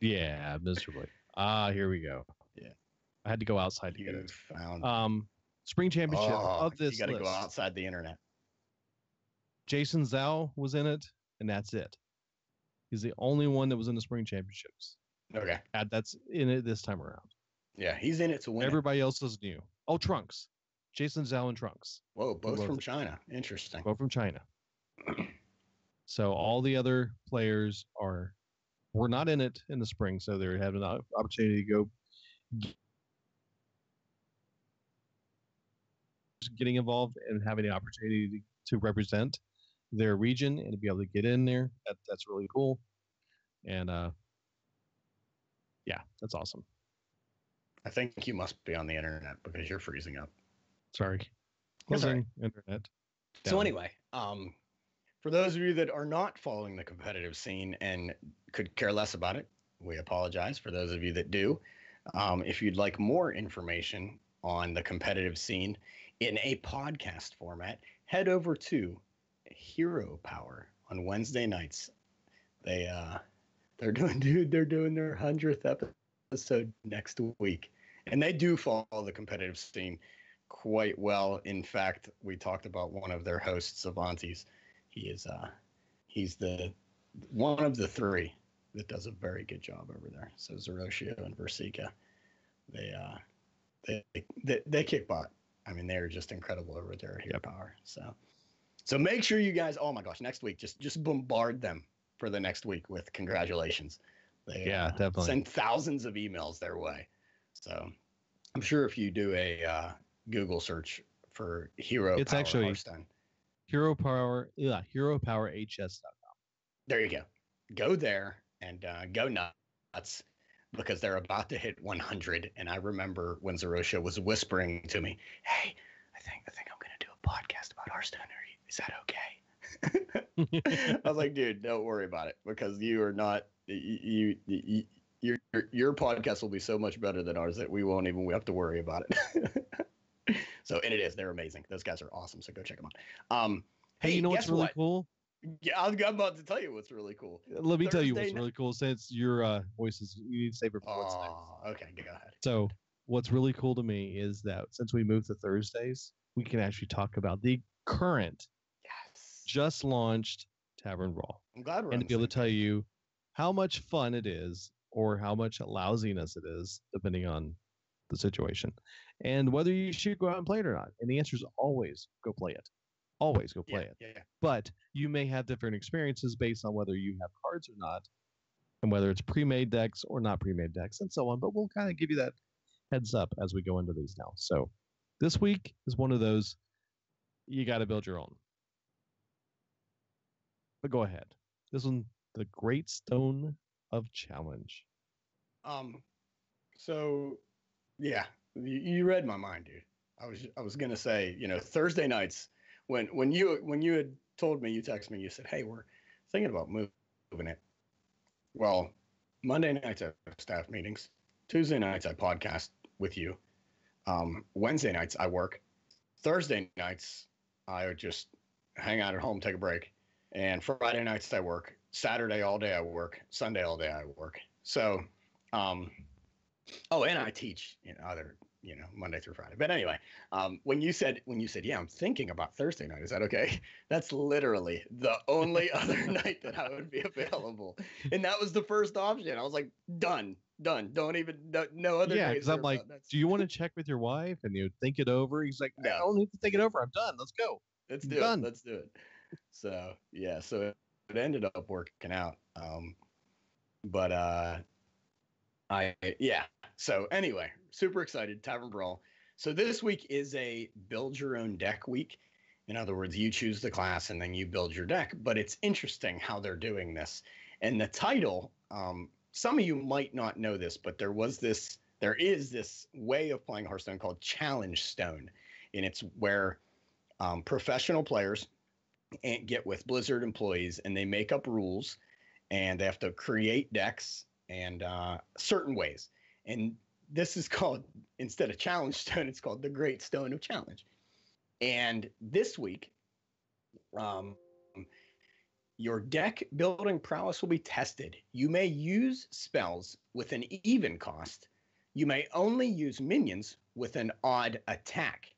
Yeah, miserably. Here we go. Yeah. I had to go outside to get it. Found spring championship of this You got to list. go outside the internet. Jason Zhao was in it, and that's it. He's the only one that was in the spring championships. Okay. That's in it this time around. Yeah, he's in it to win. Everybody else is new. Oh, Trunks. Jason Zhao and Trunks. Whoa, both from China. Interesting. Both from China. So all the other players were not in it in the spring, so they had an opportunity to go getting involved and having the opportunity to represent their region and to be able to get in there. That's really cool. And yeah, that's awesome. I think you must be on the internet because you're freezing up. Sorry. Closing internet. Down. So anyway, for those of you that are not following the competitive scene and could care less about it, we apologize. For those of you that do, if you'd like more information on the competitive scene in a podcast format, head over to Hero Power on Wednesday nights. They're doing their 100th episode next week, and they do follow the competitive scene quite well. In fact, we talked about one of their hosts, Avantis. He's the one of the 3 that does a very good job over there. So Zeroshio and Versika, they kick butt. I mean, they're just incredible over there at Hero Power. So make sure you guys, oh my gosh, next week, just bombard them for the next week with congratulations. They definitely send thousands of emails their way. So I'm sure if you do a Google search for Hero Power, it's actually Hearthstone, Hero Power, HeroPowerHS.com. There you go. Go there and go nuts because they're about to hit 100. And I remember when Zeroshio was whispering to me, "Hey, I think I'm going to do a podcast about Hearthstone. Is that okay?" I was like, "Dude, don't worry about it because you are not. your podcast will be so much better than ours that we won't even have to worry about it. So, and it is. They're amazing. Those guys are awesome. So go check them out. Hey, you know what's really cool? Yeah, I'm about to tell you what's really cool. Let me tell you what's really cool. Since your voice is, you need to save it for what's next. Okay, go ahead. So, what's really cool to me is that since we moved to Thursdays, we can actually talk about the current, just launched Tavern Brawl. I'm glad we're and to be able to tell you how much fun it is, or how much lousiness it is, depending on the situation, and whether you should go out and play it or not. And the answer is always go play it. Always go play it. Yeah. But you may have different experiences based on whether you have cards or not, and whether it's pre-made decks or not pre-made decks, and so on. But we'll kind of give you that heads up as we go into these now. So this week is one of those, you got to build your own. But go ahead. This one, the Great Stone of Challenge. So yeah, you read my mind, dude. I was gonna say, Thursday nights when you had told me, you texted me, you said, hey, we're thinking about moving it. Well, Monday nights I have staff meetings. Tuesday nights I podcast with you. Wednesday nights I work. Thursday nights I would just hang out at home, take a break. And Friday nights I work. Saturday all day I work. Sunday all day I work. So, and I teach other Monday through Friday. But anyway, when you said, yeah, I'm thinking about Thursday night, is that okay? That's literally the only other night that I would be available. And that was the first option. I was like, done. Don't even, no other Yeah, days. because I'm like, do you want to check with your wife and you think it over? He's like, no. I don't need to think it over. I'm done. Let's go. Let's do it. So yeah, so it ended up working out. So anyway, super excited. Tavern Brawl. So this week is a build your own deck week. In other words, you choose the class and then you build your deck. But it's interesting how they're doing this. And the title, some of you might not know this, but there is this way of playing Hearthstone called Challenge Stone. And it's where professional players get with Blizzard employees and they make up rules and they have to create decks and certain ways. And this is called, instead of Challenge Stone, it's called the Great Stone of Challenge. And this week, your deck building prowess will be tested. You may use spells with an even cost. You may only use minions with an odd attack.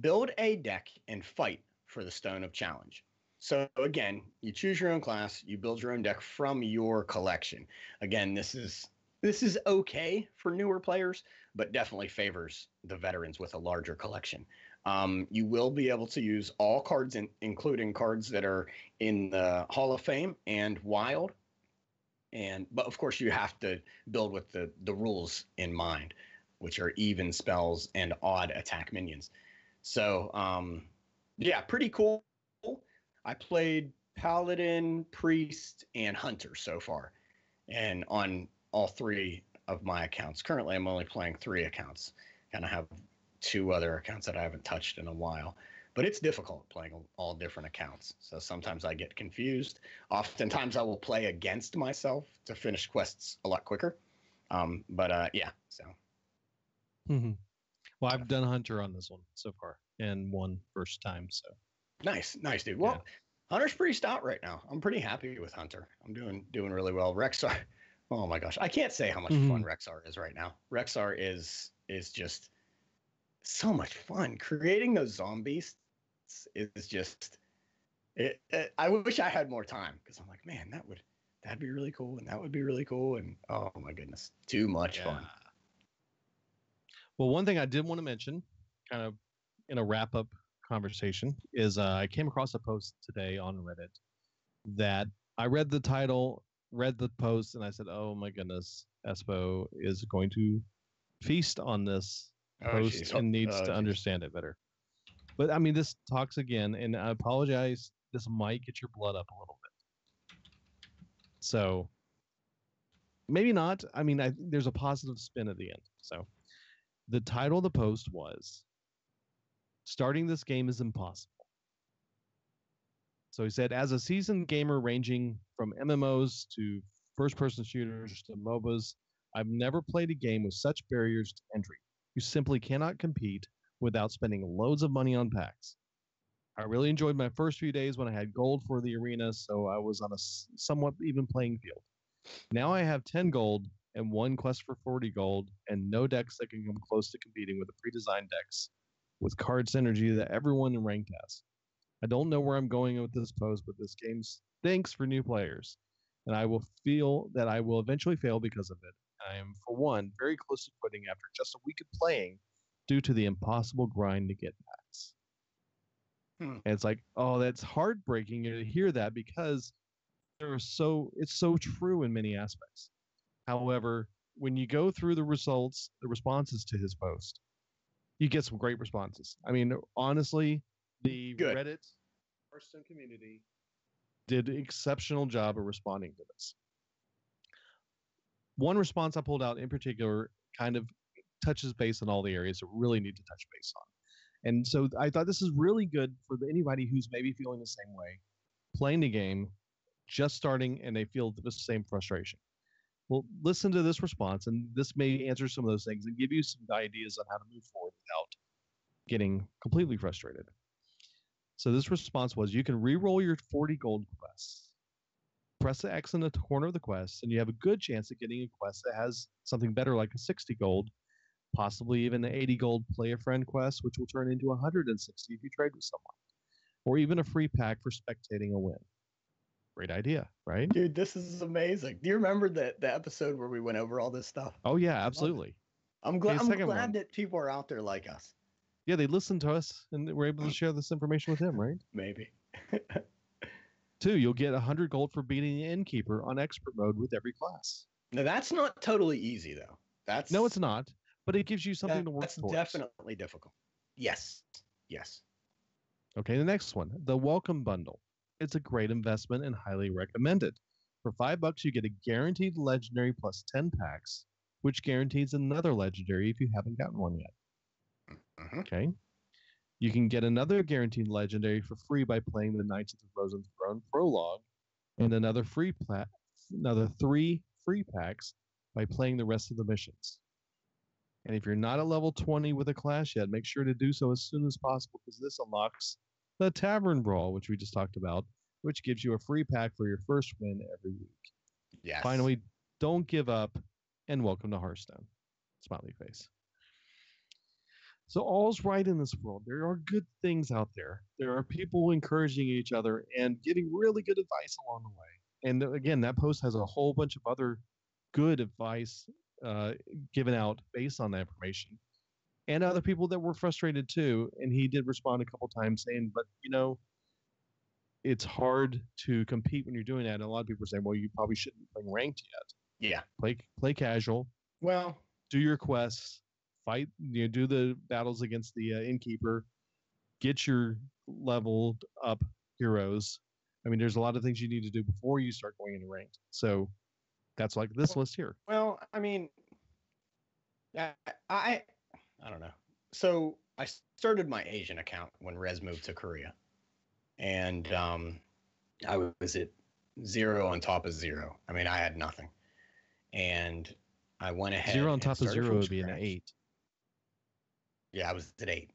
Build a deck and fight for the Stone of Challenge. So again, you choose your own class, you build your own deck from your collection. Again, this is okay for newer players, but definitely favors the veterans with a larger collection. You will be able to use all cards, including cards that are in the Hall of Fame and Wild. But of course, you have to build with the rules in mind, which are even spells and odd attack minions. So yeah, pretty cool. I played Paladin, Priest, and Hunter so far, and on all three of my accounts. Currently, I'm only playing 3 accounts. Kind of have 2 other accounts that I haven't touched in a while, but it's difficult playing all different accounts. So sometimes I get confused. Oftentimes I will play against myself to finish quests a lot quicker. Yeah, so. Mm-hmm. Well, I've done Hunter on this one so far and won first time. So nice, dude. Well, yeah. Hunter's pretty stout right now. I'm pretty happy with Hunter. I'm doing really well. Rexar, oh my gosh, I can't say how much fun Rexar is right now. Rexar is just so much fun. Creating those zombies is just. I wish I had more time because I'm like, man, that'd be really cool, and that would be really cool, and oh my goodness, too much fun. Well, one thing I did want to mention, kind of in a wrap-up conversation, is I came across a post today on Reddit that I read the title, read the post, and I said, oh my goodness, Espo is going to feast on this post and needs to understand it better. But I mean, this talks again, and I apologize, this might get your blood up a little bit. So maybe not. I mean, there's a positive spin at the end. So the title of the post was, starting this game is impossible. So he said, as a seasoned gamer ranging from MMOs to first-person shooters to MOBAs, I've never played a game with such barriers to entry. You simply cannot compete without spending loads of money on packs. I really enjoyed my first few days when I had gold for the arena, so I was on a somewhat even playing field. Now I have 10 gold and one quest for 40 gold, and no decks that can come close to competing with the pre-designed decks with card synergy that everyone in ranked has. I don't know where I'm going with this post, but this game stinks for new players, and I will feel that I will eventually fail because of it. I am, for one, very close to quitting after just a week of playing due to the impossible grind to get packs. And it's like, oh, that's heartbreaking to hear that because it's so true in many aspects. However, when you go through the responses to his post, you get some great responses. I mean, honestly, the Good. Reddit Hearthstone community did an exceptional job of responding to this. One response I pulled out in particular kind of touches base on all the areas that really need to touch base on. And so I thought this is really good for anybody who's maybe feeling the same way, playing the game, just starting, and they feel the same frustration. Well, listen to this response, and this may answer some of those things and give you some ideas on how to move forward without getting completely frustrated. So this response was, you can re-roll your 40 gold quests. Press the X in the corner of the quest, and you have a good chance of getting a quest that has something better like a 60 gold, possibly even an 80 gold play a friend quest, which will turn into 160 if you trade with someone, or even a free pack for spectating a win. Great idea, right? Dude, this is amazing. Do you remember the episode where we went over all this stuff? Oh yeah, absolutely. I'm glad one. that people are out there like us. Yeah, they listened to us and we're able to share this information with them, right? Maybe. 2, you'll get 100 gold for beating the Innkeeper on expert mode with every class. Now that's not totally easy though. No, it's not, but it gives you something to work towards. That's definitely difficult. Yes. Okay, the next one, the Welcome Bundle. It's a great investment and highly recommended. For $5, you get a guaranteed legendary plus 10 packs, which guarantees another legendary if you haven't gotten one yet. Mm-hmm. Okay. You can get another guaranteed legendary for free by playing the Knights of the Frozen Throne prologue, and another 3 free packs by playing the rest of the missions. And if you're not at level 20 with a class yet, make sure to do so as soon as possible, because this unlocks the Tavern Brawl, which we just talked about, which gives you a free pack for your first win every week. Yes. Finally, don't give up, and welcome to Hearthstone. Smiley face. So all's right in this world. There are good things out there. There are people encouraging each other and giving really good advice along the way. And again, that post has a whole bunch of other good advice given out based on that information. And other people that were frustrated too. And he did respond a couple times saying, but it's hard to compete when you're doing that. And a lot of people are saying, well, you probably shouldn't be playing ranked yet. Yeah. Play casual. Well, do your quests, fight, do the battles against the Innkeeper, get your leveled up heroes. I mean, there's a lot of things you need to do before you start going into ranked. So that's like this list here. Well, I mean, I don't know. So I started my Asian account when Rez moved to Korea, and I was at 0 on top of 0. I mean, I had nothing, and I went ahead. 0 on top of 0 would be an 8. Yeah, I was at 8.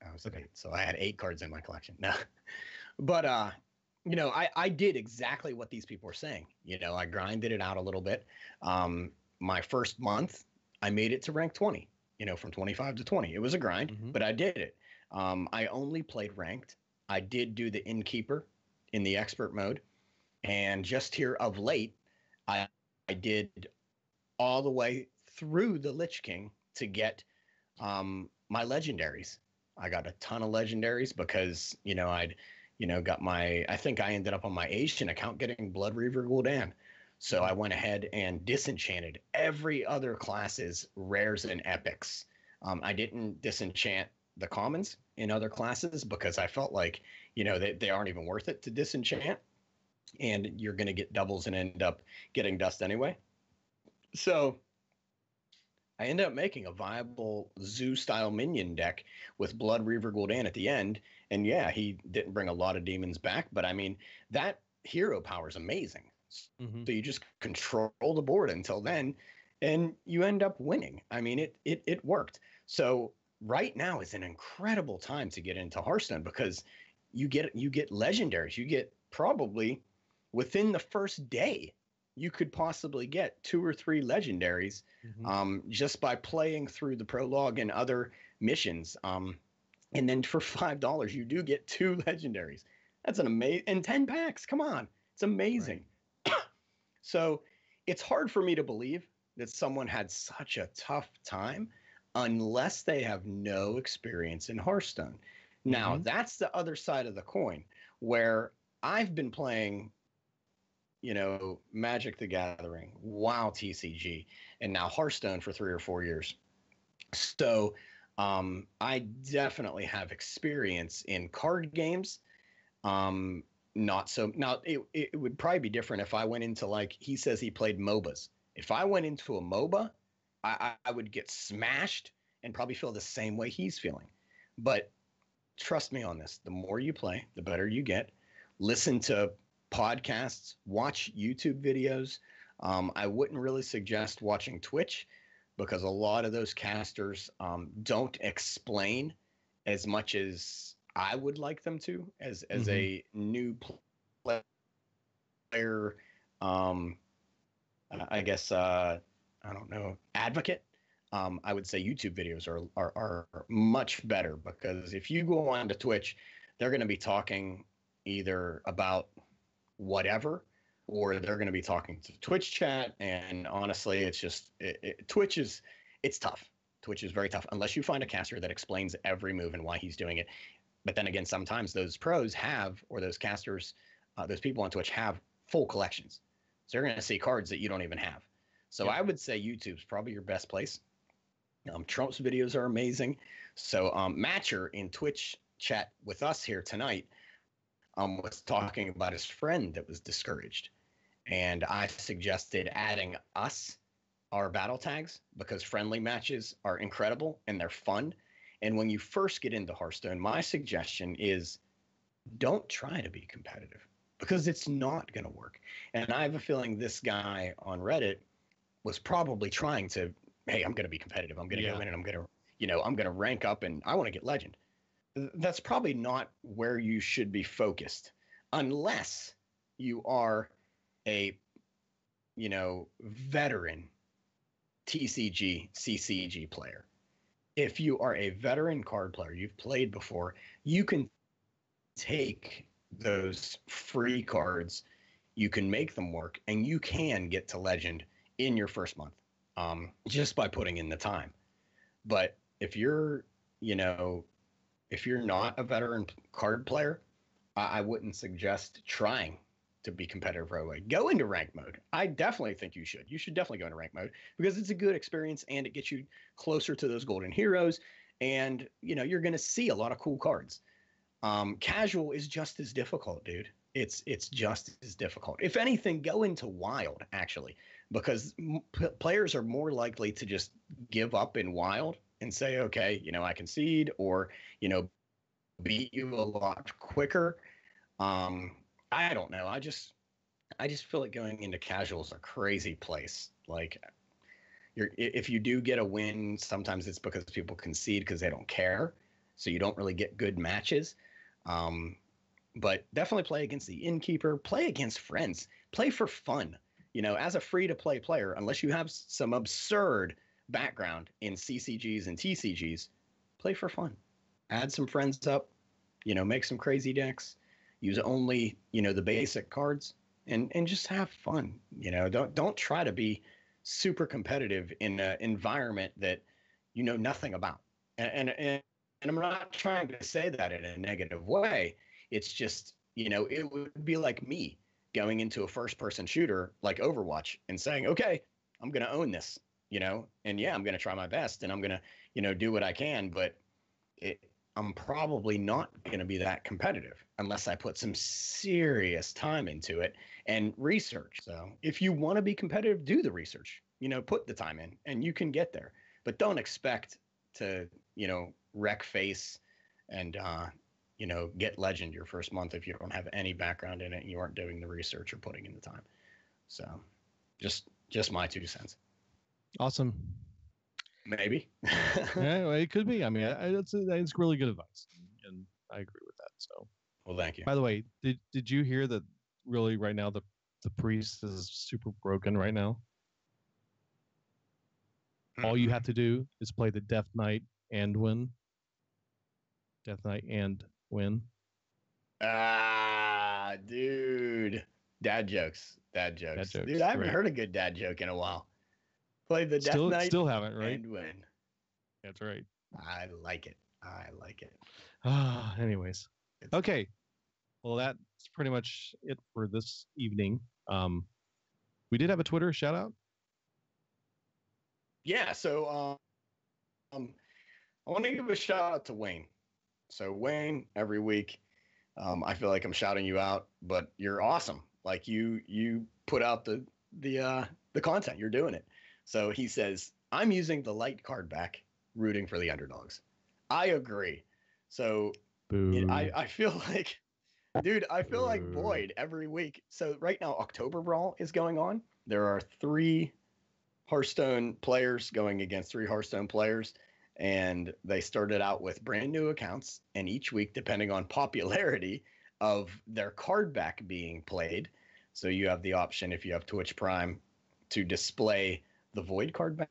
At 8. So I had 8 cards in my collection. No, but I did exactly what these people were saying. I grinded it out a little bit. My first month, I made it to rank 20. From 25 to 20. It was a grind, but I did it. I only played ranked. I did do the Innkeeper in the expert mode. And just here of late, I did all the way through the Lich King to get my legendaries. I got a ton of legendaries because, I'd got I think I ended up on my Asian account getting Blood Reaver Gul'dan. So I went ahead and disenchanted every other class's rares and epics. I didn't disenchant the commons in other classes because I felt like, they aren't even worth it to disenchant. And you're going to get doubles and end up getting dust anyway. So I ended up making a viable zoo-style minion deck with Blood Reaver Gul'dan at the end. And yeah, he didn't bring a lot of demons back, but I mean, that hero power is amazing. So you just control the board until then. and you end up winning. I mean, it worked. So right now is an incredible time to get into Hearthstone because you get legendaries. You get probably within the first day, you could possibly get 2 or 3 legendaries just by playing through the prologue and other missions. And then for $5, you do get 2 legendaries. That's an amazing, and 10 packs. Come on, it's amazing. Right. So it's hard for me to believe that someone had such a tough time unless they have no experience in Hearthstone. Now, that's the other side of the coin where I've been playing, Magic the Gathering, WoW TCG, and now Hearthstone for 3 or 4 years. So I definitely have experience in card games. Not so. Now, it would probably be different if I went into, like, he says he played MOBAs. If I went into a MOBA, I would get smashed and probably feel the same way he's feeling. But trust me on this. The more you play, the better you get. Listen to podcasts, watch YouTube videos. I wouldn't really suggest watching Twitch because a lot of those casters don't explain as much as I would like them to as a new player. I guess I don't know, advocate. I would say YouTube videos are much better because if you go on to Twitch, they're going to be talking either about whatever, or they're going to be talking to Twitch chat. And honestly, it's just Twitch it's tough. Twitch is very tough unless you find a caster that explains every move and why he's doing it. But then again, sometimes those pros have, or those casters, those people on Twitch have full collections. So you're going to see cards that you don't even have. So I would say YouTube's probably your best place. Trump's videos are amazing. So Matcher in Twitch chat with us here tonight was talking about his friend that was discouraged. And I suggested adding our battle tags, because friendly matches are incredible and they're fun. And when you first get into Hearthstone, my suggestion is don't try to be competitive because it's not going to work. And I have a feeling this guy on Reddit was probably trying to, hey, I'm going to be competitive. I'm going to go in and I'm going to rank up and I want to get legend. That's probably not where you should be focused unless you are a, veteran TCG, CCG player. If you are a veteran card player, you've played before, you can take those free cards, you can make them work, and you can get to legend in your first month just by putting in the time. But if you're, if you're not a veteran card player, I wouldn't suggest trying to be competitive right away. Go into rank mode. I definitely think you should. You should definitely go into rank mode because it's a good experience and it gets you closer to those golden heroes. And, you're going to see a lot of cool cards. Casual is just as difficult, dude. It's just as difficult. If anything, go into wild, actually, because players are more likely to just give up in wild and say, okay, I concede, or, beat you a lot quicker. I don't know. I just feel like going into casual is a crazy place. Like, if you do get a win, sometimes it's because people concede because they don't care. So you don't really get good matches. But definitely play against the innkeeper, play against friends, play for fun. As a free to play player, unless you have some absurd background in CCGs and TCGs, play for fun. Add some friends up, make some crazy decks. Use only, the basic cards and just have fun. Don't try to be super competitive in an environment that you know nothing about. And I'm not trying to say that in a negative way. It's just, it would be like me going into a first person shooter like Overwatch and saying, okay, I'm going to own this, and yeah, I'm going to try my best and I'm going to, do what I can, but I'm probably not going to be that competitive unless I put some serious time into it and research. So if you want to be competitive, do the research, put the time in and you can get there, but don't expect to, wreck face and, get legend your first month if you don't have any background in it and you aren't doing the research or putting in the time. So just my 2 cents. Awesome. Maybe. Yeah, well, it could be. I mean, it's really good advice, and I agree with that. So, Well, thank you. by the way, did you hear that? Really, right now the priest is super broken right now. All you have to do is play the Death Knight and win. Death Knight and win. Ah, dude. Dad jokes. Dad jokes. Dude, I haven't Great. heard a good dad joke in a while. Play the Death Knight Still haven't, right? and win. That's right. I like it. Anyways. Okay. Well, that's pretty much it for this evening. We did have a Twitter shout out. Yeah, so I want to give a shout out to Wayne. So Wayne, every week, I feel like I'm shouting you out, but you're awesome. Like you put out the content. You're doing it. So he says, I'm using the light card back, rooting for the underdogs. I agree. So I feel like, dude, I feel like Boyd every week. So right now, October Brawl is going on. There are 3 Hearthstone players going against 3 Hearthstone players. And they started out with brand new accounts. And each week, depending on popularity of their card back being played. So you have the option, if you have Twitch Prime, to display the Void card back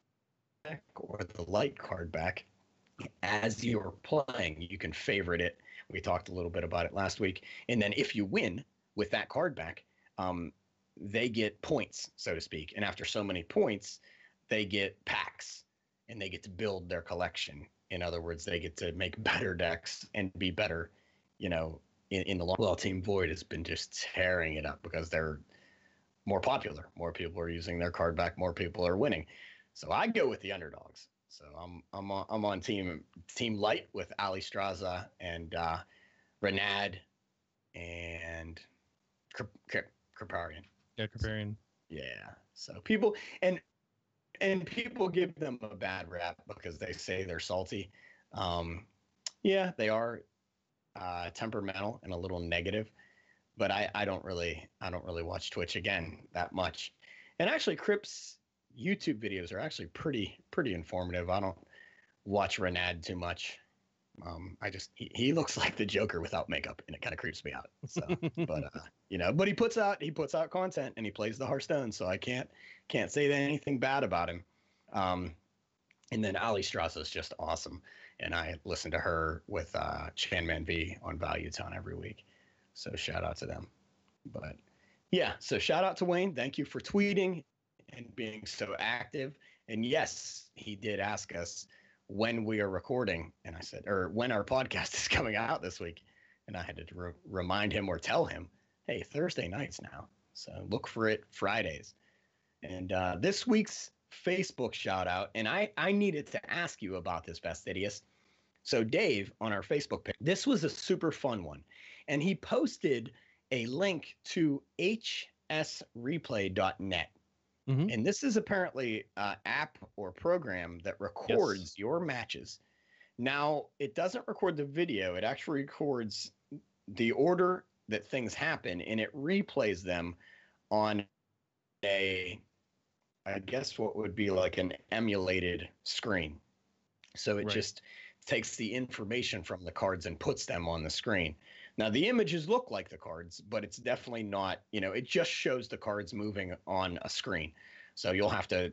or the Light card back as you're playing. You can favorite it. We talked a little bit about it last week. And then if you win with that card back, they get points, so to speak. And after so many points, they get packs and they get to build their collection. In other words, they get to make better decks and be better, in the long. Well, Team Void has been just tearing it up because they're more popular. More people are using their card back. More people are winning. So I go with the underdogs. So I'm on Team Light with Ali Straza and Renad and Kriparian. Yeah, Kriparian. Yeah. So people people give them a bad rap because they say they're salty. Yeah, they are temperamental and a little negative, but I don't really watch Twitch again that much. And actually, Crip's YouTube videos are actually pretty informative. I don't watch Renad too much. He looks like the Joker without makeup, and it kind of creeps me out. So, but he puts out content and he plays the Hearthstone, so I can't say anything bad about him. And then Ali Strasser is just awesome, and I listen to her with Chanman V on Value Town every week. So shout out to them. But yeah, so shout out to Wayne. Thank you for tweeting and being so active. And yes, he did ask us when we are recording, and I said, or when our podcast is coming out this week, and I had to remind him or tell him, hey, Thursday nights now, so look for it Fridays. And this week's Facebook shout out, and I needed to ask you about this, Fastidious. So Dave on our Facebook page, this was a super fun one, and he posted a link to hsreplay.net. Mm-hmm. And this is apparently an app or program that records your matches. Now, it doesn't record the video. It actually records the order that things happen, and it replays them on I guess what would be like an emulated screen. So it just takes the information from the cards and puts them on the screen. Now, the images look like the cards, but it's definitely not, it just shows the cards moving on a screen. So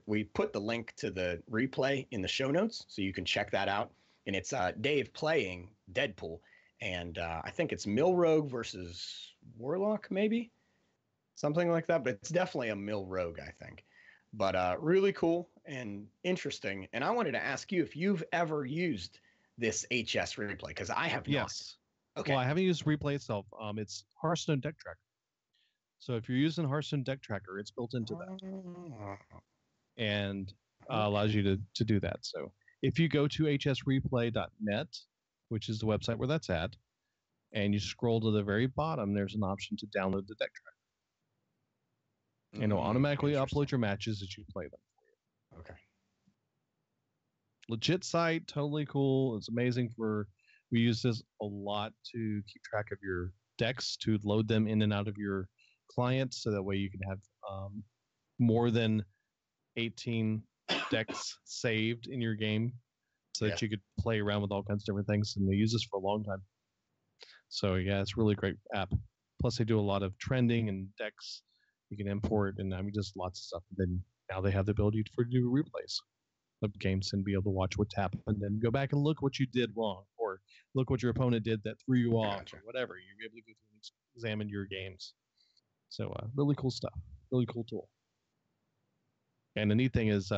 we put the link to the replay in the show notes, so you can check that out. And it's Dave playing Deadpool. And I think it's Mill Rogue versus Warlock, maybe? Something like that. But it's definitely a Mill Rogue, I think. But really cool and interesting. And I wanted to ask you if you've ever used this HS replay, because I have not. Yes. Okay. Well, I haven't used Replay itself. It's Hearthstone Deck Tracker. So if you're using Hearthstone Deck Tracker, it's built into that, and allows you to do that. So if you go to hsreplay.net, which is the website where that's at, and you scroll to the very bottom, there's an option to download the Deck Tracker, and it'll automatically upload your matches as you play them for you. Okay. Legit site, totally cool. It's amazing we use this a lot to keep track of your decks, to load them in and out of your clients, so that way you can have more than 18 decks saved in your game so that Yeah. you could play around with all kinds of different things, and they use this for a long time. So yeah, it's a really great app. Plus, they do a lot of trending and decks you can import, and I mean, just lots of stuff. And then now they have the ability to do replays of games and be able to watch what's happened and go back and look what you did wrong, or look what your opponent did that threw you off, Gotcha. or whatever. You're able to go through and examine your games. So really cool stuff. Really cool tool. And the neat thing is,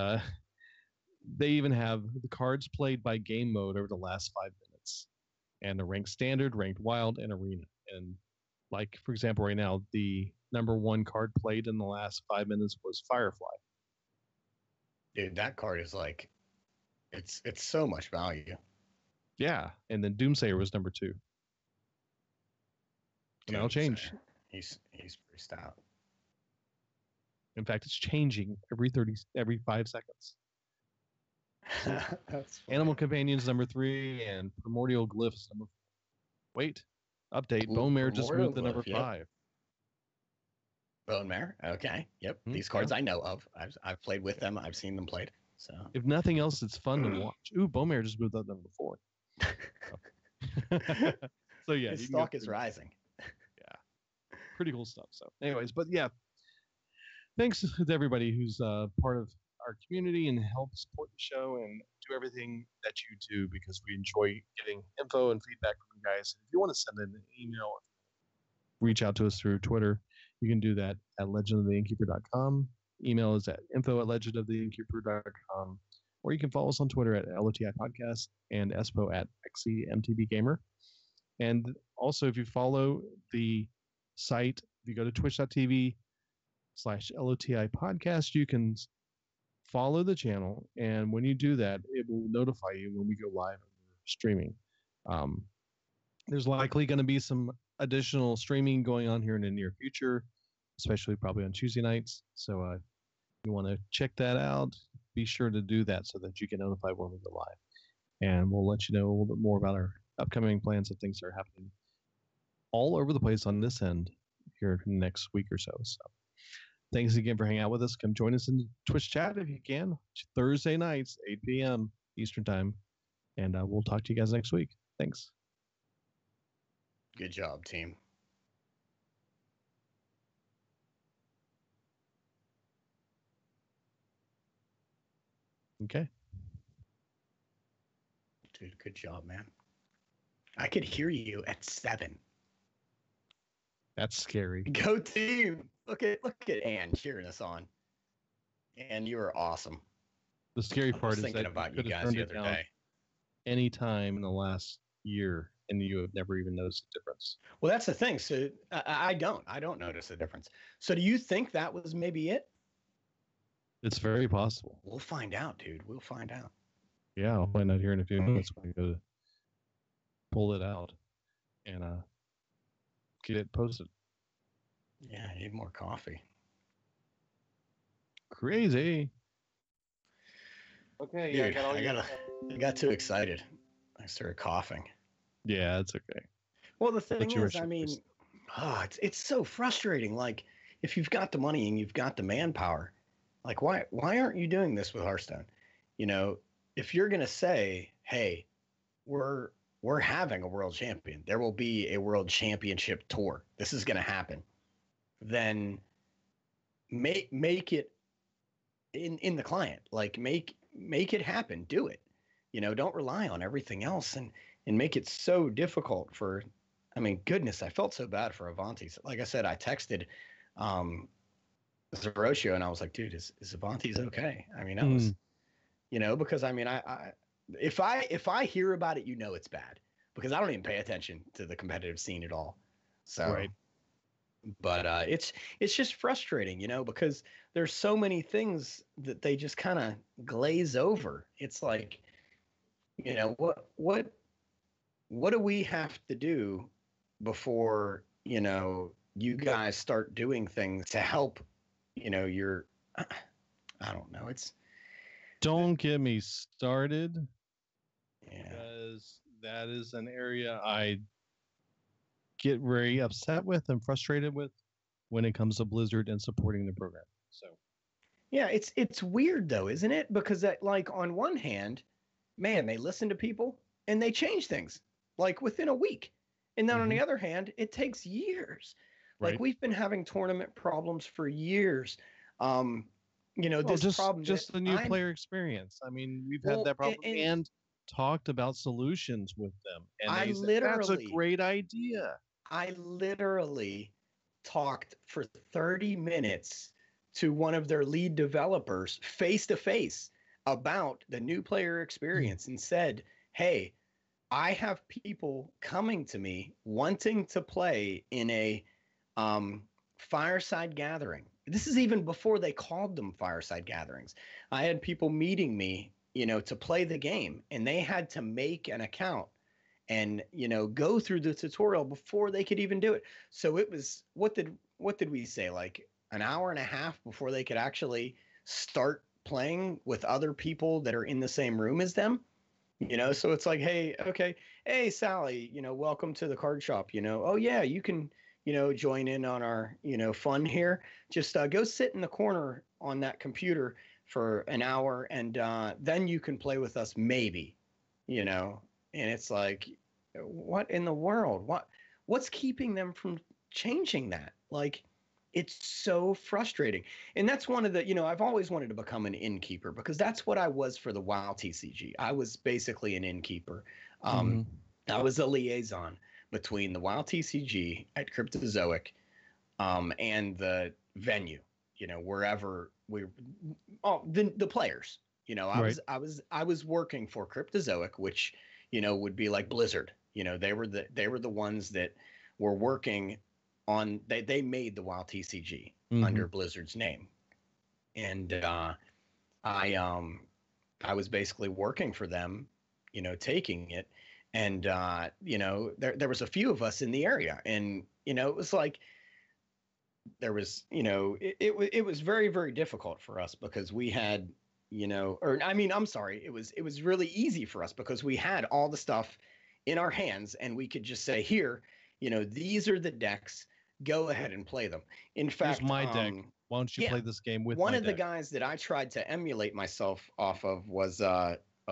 they even have the cards played by game mode over the last 5 minutes, and the ranked standard, ranked wild, and arena. And like, for example, right now, the number 1 card played in the last 5 minutes was Firefly. Dude, that card is like, it's so much value. Yeah, and then Doomsayer was number 2. And that'll change. He's pretty stout. In fact, it's changing every 5 seconds. That's funny. Animal Companions number 3, and Primordial Glyphs number 4. Wait, update. Ooh, Bone Mare just Primordial moved to number Glyph, yep. 5. Bone Mare. Okay. Yep. Mm, These cards I know of. I've played with them. I've seen them played. So If nothing else, it's fun to watch. Ooh, Bone Mare just moved up to number 4. So yeah, his you can go stock is through. rising. Pretty cool stuff. So, anyways, but yeah, thanks to everybody who's part of our community and help support the show and do everything that you do, because we enjoy getting info and feedback from you guys. If you want to send in an email, reach out to us through Twitter, you can do that at legendoftheinnkeeper.com. Email is at info@legendoftheinnkeeper.com, or you can follow us on Twitter at LOTI Podcast and Espo at XCMTBGamer. And also, if you follow the site, if you go to twitch.tv/LOTI podcast, you can follow the channel, and when you do that, it will notify you when we go live and we're streaming. There's likely going to be some additional streaming going on here in the near future, especially probably on Tuesday nights. So if you want to check that out, be sure to do that so that you get notified when we go live. And we'll let you know a little bit more about our upcoming plans and things that are happening all over the place on this end here in the next week or so. So thanks again for hanging out with us. Come join us in the Twitch chat if you can. Thursday nights, 8 p.m. Eastern time. And we'll talk to you guys next week. Thanks. Good job, team. Okay. Dude, good job, man. I could hear you at 7. That's scary. Go team! Look at Ann cheering us on. And you are awesome. The scary I part was is thinking that about you you could have guys turned the it other down day. any time in the last year, and you have never even noticed the difference. Well, that's the thing. So I don't notice the difference. So do you think that was maybe it? It's very possible. We'll find out, dude. We'll find out. Yeah, I'll find out here in a few minutes when I go to pull it out and get it posted. Yeah, I need more coffee. Crazy. Okay, Dude, I got too excited. I started coughing. Yeah, it's okay. Well, the thing What's your is, I mean, choice? it's so frustrating. Like, if you've got the money and you've got the manpower, like, why aren't you doing this with Hearthstone? You know, if you're gonna say, hey, we're having a world champion, there will be a world championship tour, this is gonna happen, then make it in the client, like make it happen, do it. You know, don't rely on everything else and make it so difficult for, I mean, goodness, I felt so bad for Avanti. Like I said, I texted Zeroshio and I was like, dude, is Avanti's okay? I mean, I was, you know, because I mean, if I hear about it, you know, it's bad, because I don't even pay attention to the competitive scene at all. So, Right. But it's just frustrating, you know, because there's so many things that they just kind of glaze over. It's like, you know, what do we have to do before, you know, you guys start doing things to help, you know, your, I don't know. Don't get me started, yeah. because that is an area I get very upset with and frustrated with when it comes to Blizzard and supporting the program. So Yeah, it's weird though, isn't it? Because that, like, on one hand, man, they listen to people and they change things like within a week. And then on the other hand, it takes years. Like, Right. we've been having tournament problems for years. Well, This problem that just the new I'm player experience. I mean, we've had well, that problem and and talked about solutions with them, and I they said that's a literally great idea. I literally talked for 30 minutes to one of their lead developers face to face about the new player experience and said, "Hey, I have people coming to me wanting to play in a fireside gathering." This is even before they called them fireside gatherings. I had people meeting me, to play the game, and they had to make an account and go through the tutorial before they could even do it. So it was, what did we say, like an hour and a half before they could actually start playing with other people that are in the same room as them. So it's like, hey, okay, hey Sally, welcome to the card shop. Oh yeah, you can join in on our fun here. Just go sit in the corner on that computer for an hour, and then you can play with us, maybe. And it's like, what in the world? What's keeping them from changing that? Like, it's so frustrating. And that's one of the, I've always wanted to become an innkeeper, because that's what I was for the WoW TCG. I was basically an innkeeper. I was a liaison between the WoW TCG at Cryptozoic and the venue, wherever the players. I was working for Cryptozoic, which would be like Blizzard. They were the ones that were working on. They made the WoW TCG under Blizzard's name, and I was basically working for them, taking it, and there was a few of us in the area, and it was like there was it was very, very difficult for us because we had or I mean, I'm sorry, it was really easy for us because we had all the stuff in our hands, and we could just say, here, these are the decks, go ahead and play them. In fact, Here's my deck. Why don't you yeah, play this game with one my of the deck? guys that I tried to emulate myself off of was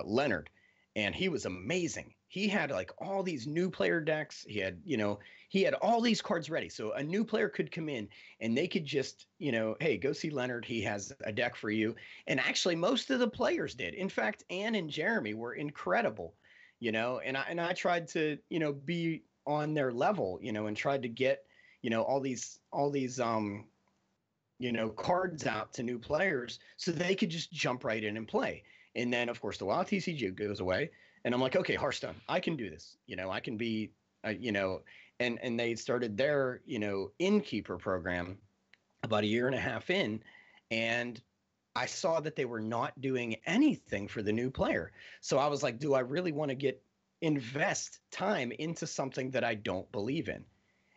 Leonard, and he was amazing. He had like all these new player decks. He had all these cards ready, so a new player could come in and they could just, hey, go see Leonard. He has a deck for you. And actually, most of the players did. In fact, Ann and Jeremy were incredible, and I tried to, be on their level, and tried to get, all these cards out to new players so they could just jump right in and play. And then, of course, the WoW TCG goes away, and I'm like, okay, Hearthstone, I can do this. I can be, and they started their, innkeeper program about a year and a half in, and I saw that they were not doing anything for the new player. So I was like, do I really want to invest time into something that I don't believe in?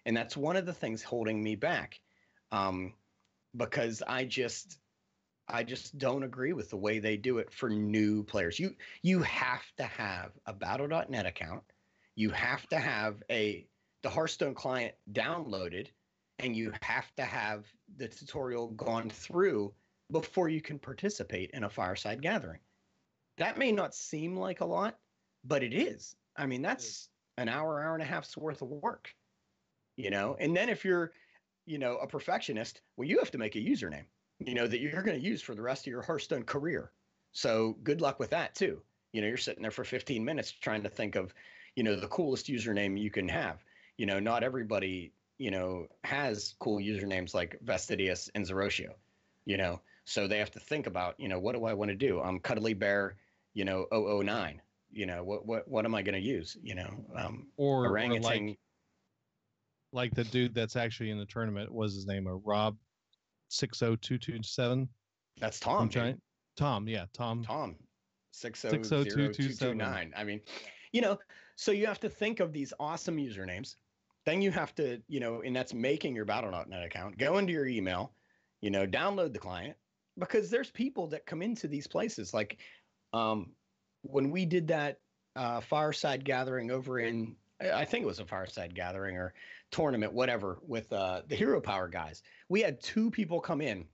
And that's one of the things holding me back. Because I just don't agree with the way they do it for new players. You have to have a Battle.net account. You have to have the Hearthstone client downloaded, and you have to have the tutorial gone through before you can participate in a fireside gathering. That may not seem like a lot, but it is. I mean, that's an hour and a half's worth of work, And then if you're a perfectionist, well, you have to make a username, that you're going to use for the rest of your Hearthstone career. So good luck with that too. You're sitting there for 15 minutes trying to think of, the coolest username you can have. Not everybody, has cool usernames like Vestidius and Zerotio, so they have to think about, what do I want to do? I'm Cuddly Bear, 009, what am I going to use? Or orangutan. like the dude that's actually in the tournament, was his name Rob 60227? That's Tom. Tom, yeah, Tom. 600229. I mean, so you have to think of these awesome usernames. Then you have to, and that's making your Battle.net account, go into your email, download the client, because there's people that come into these places. Like when we did that fireside gathering over in, I think it was a fireside gathering or tournament, whatever, with the Hero Power guys. We had two people come in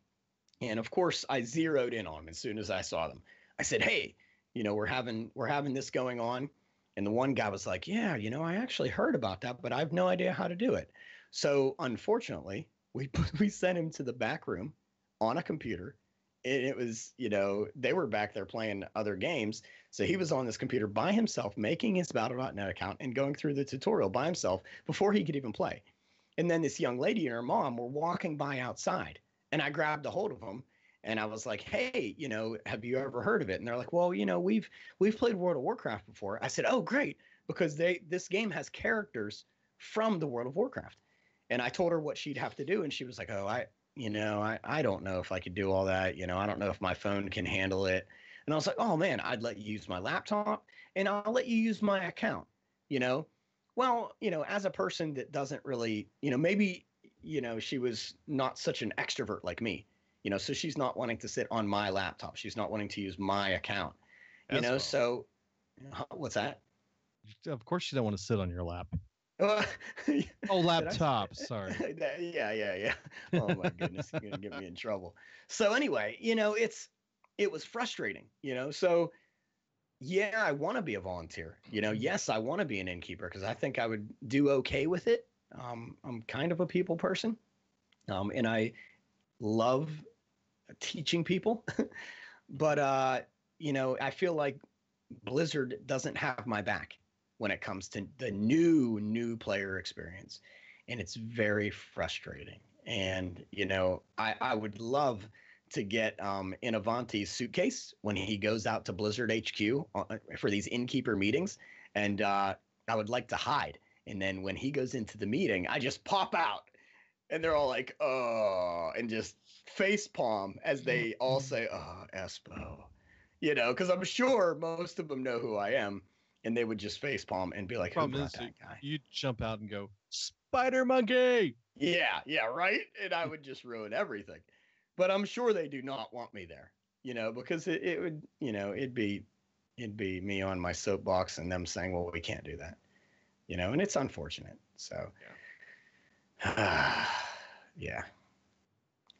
And of course, I zeroed in on them as soon as I saw them. I said, "Hey, we're having this going on." And the one guy was like, "Yeah, I actually heard about that, but I have no idea how to do it." So unfortunately, we we sent him to the back room on a computer. And it was, they were back there playing other games. So he was on this computer by himself, making his Battle.net account and going through the tutorial by himself before he could even play. And then this young lady and her mom were walking by outside, and I grabbed a hold of them and I was like, "Hey, have you ever heard of it?" And they're like, "Well, we've played World of Warcraft before." I said, "Oh, great," because this game has characters from the World of Warcraft. And I told her what she'd have to do, and she was like, "Oh, I don't know if I could do all that. I don't know if my phone can handle it." And I was like, "Oh man, I'd let you use my laptop, and I'll let you use my account." You know, well, as a person that doesn't really, maybe, she was not such an extrovert like me, so she's not wanting to sit on my laptop. She's not wanting to use my account, Well. so what's that? Of course, you don't want to sit on your lap. Uh, Oh, laptop. Sorry. Yeah. Oh my goodness, you're gonna get me in trouble. So anyway, it was frustrating, So yeah, I want to be a volunteer. Yes, I want to be an innkeeper because I think I would do okay with it. I'm kind of a people person, and I love teaching people. But I feel like Blizzard doesn't have my back when it comes to the new player experience, and it's very frustrating. And I would love to get in Avanti's suitcase when he goes out to Blizzard HQ for these innkeeper meetings, and I would like to hide. And then when he goes into the meeting, I just pop out, and they're all like, "Oh," and just face palm as they all say, "Oh, Espo," because I'm sure most of them know who I am, and they would just face palm and be like, "Who brought that guy?" You jump out and go, "Spider Monkey!" Yeah, right. And I would just ruin everything. But I'm sure they do not want me there, because it would, it'd be me on my soapbox and them saying, "Well, we can't do that," and it's unfortunate. So, yeah.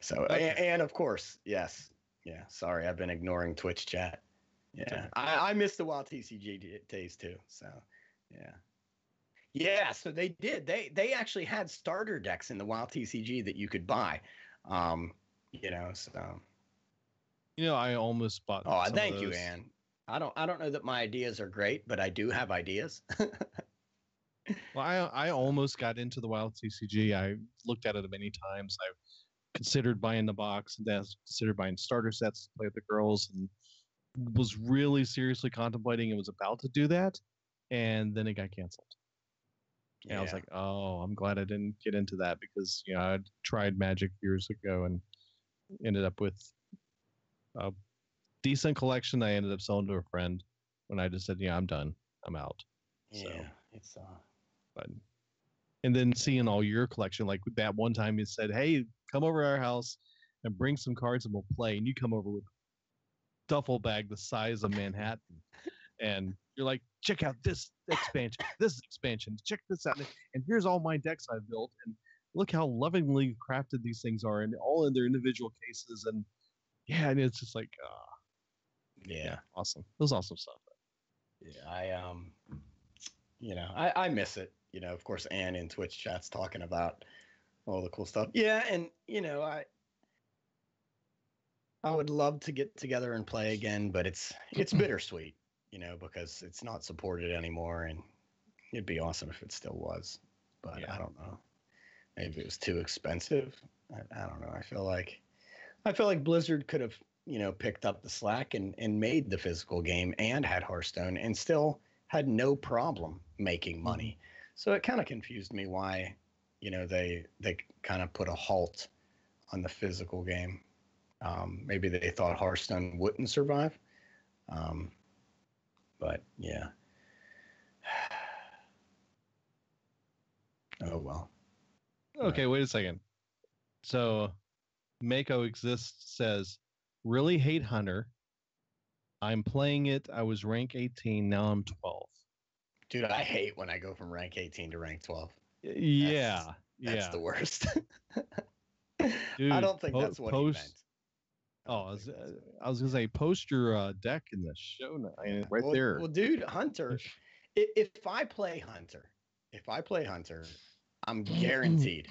So, Okay. and of course, yes. Yeah. Sorry, I've been ignoring Twitch chat. Yeah. I missed the WoW TCG days too. So, yeah. Yeah, so they did. They actually had starter decks in the WoW TCG that you could buy. So. I almost bought. Oh, thank you, Ann. I don't know that my ideas are great, but I do have ideas. Well, I almost got into the WoW TCG. I looked at it many times. I considered buying the box, and then considered buying starter sets to play with the girls, and was really seriously contemplating and was about to do that, and then it got canceled. And I was like, "Oh, I'm glad I didn't get into that because I tried Magic years ago and ended up with a decent collection. I ended up selling to a friend when I just said, "Yeah, I'm done. I'm out." Yeah, so, it's but and then seeing all your collection, like that one time you said, "Hey, come over to our house and bring some cards and we'll play," and you come over with a duffel bag the size of Manhattan, and you're like, "Check out this expansion, check this out, and here's all my decks I've built, and look how lovingly crafted these things are, and all in their individual cases." And yeah, and it's just like, yeah, awesome. It was awesome stuff. Yeah, I miss it. Of course, Ann in Twitch chat's talking about all the cool stuff. Yeah, and I would love to get together and play again, but it's bittersweet, because it's not supported anymore, and it'd be awesome if it still was, but I don't know. Maybe it was too expensive. I don't know. I feel like Blizzard could have, picked up the slack and made the physical game and had Hearthstone and still had no problem making money. So it kind of confused me why, they kind of put a halt on the physical game. Maybe they thought Hearthstone wouldn't survive. But yeah. Oh, well. Okay, wait a second. So Mako Exists says, "Really hate Hunter. I'm playing it. I was rank 18. Now I'm 12. Dude, I hate when I go from rank 18 to rank 12. Yeah. That's the worst. Dude, I don't think that's what he meant. Oh, I was gonna say, post your deck in the show right there. Well, dude, Hunter. If I play Hunter, I'm guaranteed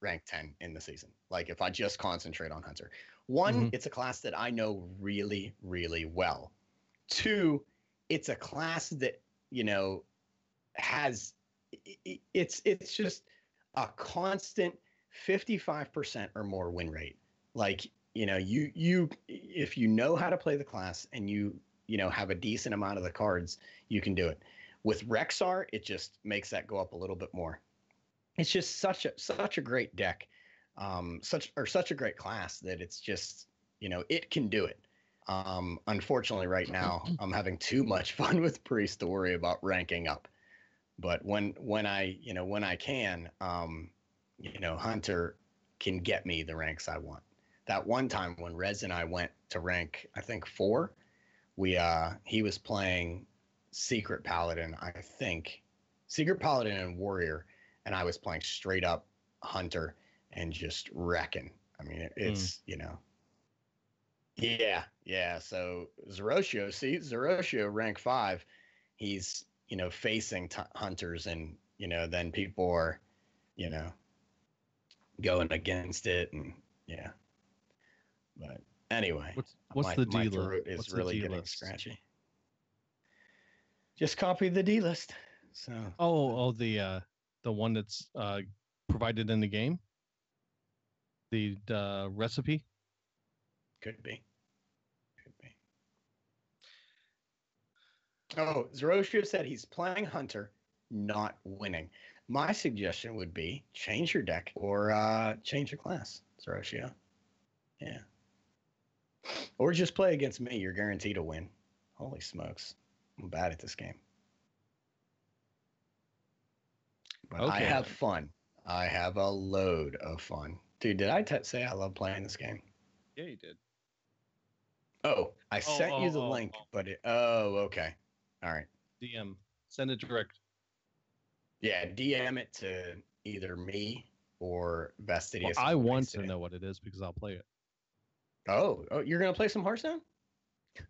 rank 10 in the season. Like if I just concentrate on Hunter. One, it's a class that I know really, really well. Two, it's a class that, has it's just a constant 55% or more win rate. Like, you if you know how to play the class and you have a decent amount of the cards, you can do it. With Rexar, it just makes that go up a little bit more. It's just such a great deck, such a great class that it's just, it can do it. Unfortunately, right now I'm having too much fun with Priest to worry about ranking up. But when I can, Hunter can get me the ranks I want. That one time when Rez and I went to rank, I think 4, he was playing Secret Paladin, I think. Secret Paladin and Warrior, and I was playing straight up Hunter and just wrecking. I mean, it's, Yeah. So Zeroshio rank 5, he's, facing hunters, and, then people are, going against it, and yeah. But anyway, what's the my D throat list? is really getting scratchy. Just copy the D list. So the one that's provided in the game, the recipe. Could be. Oh, Zeroshio said he's playing Hunter, not winning. My suggestion would be change your deck or change your class, Zeroshio. Yeah. Or just play against me. You're guaranteed to win. Holy smokes. I'm bad at this game. But okay. I have fun. I have a load of fun. Dude, did I say I love playing this game? Yeah, you did. Oh, I sent you the link, but okay. All right. DM. Send it direct. Yeah, DM it to either me or Vestidius. Well, I want to know what it is because I'll play it. Oh, you're going to play some Hearthstone?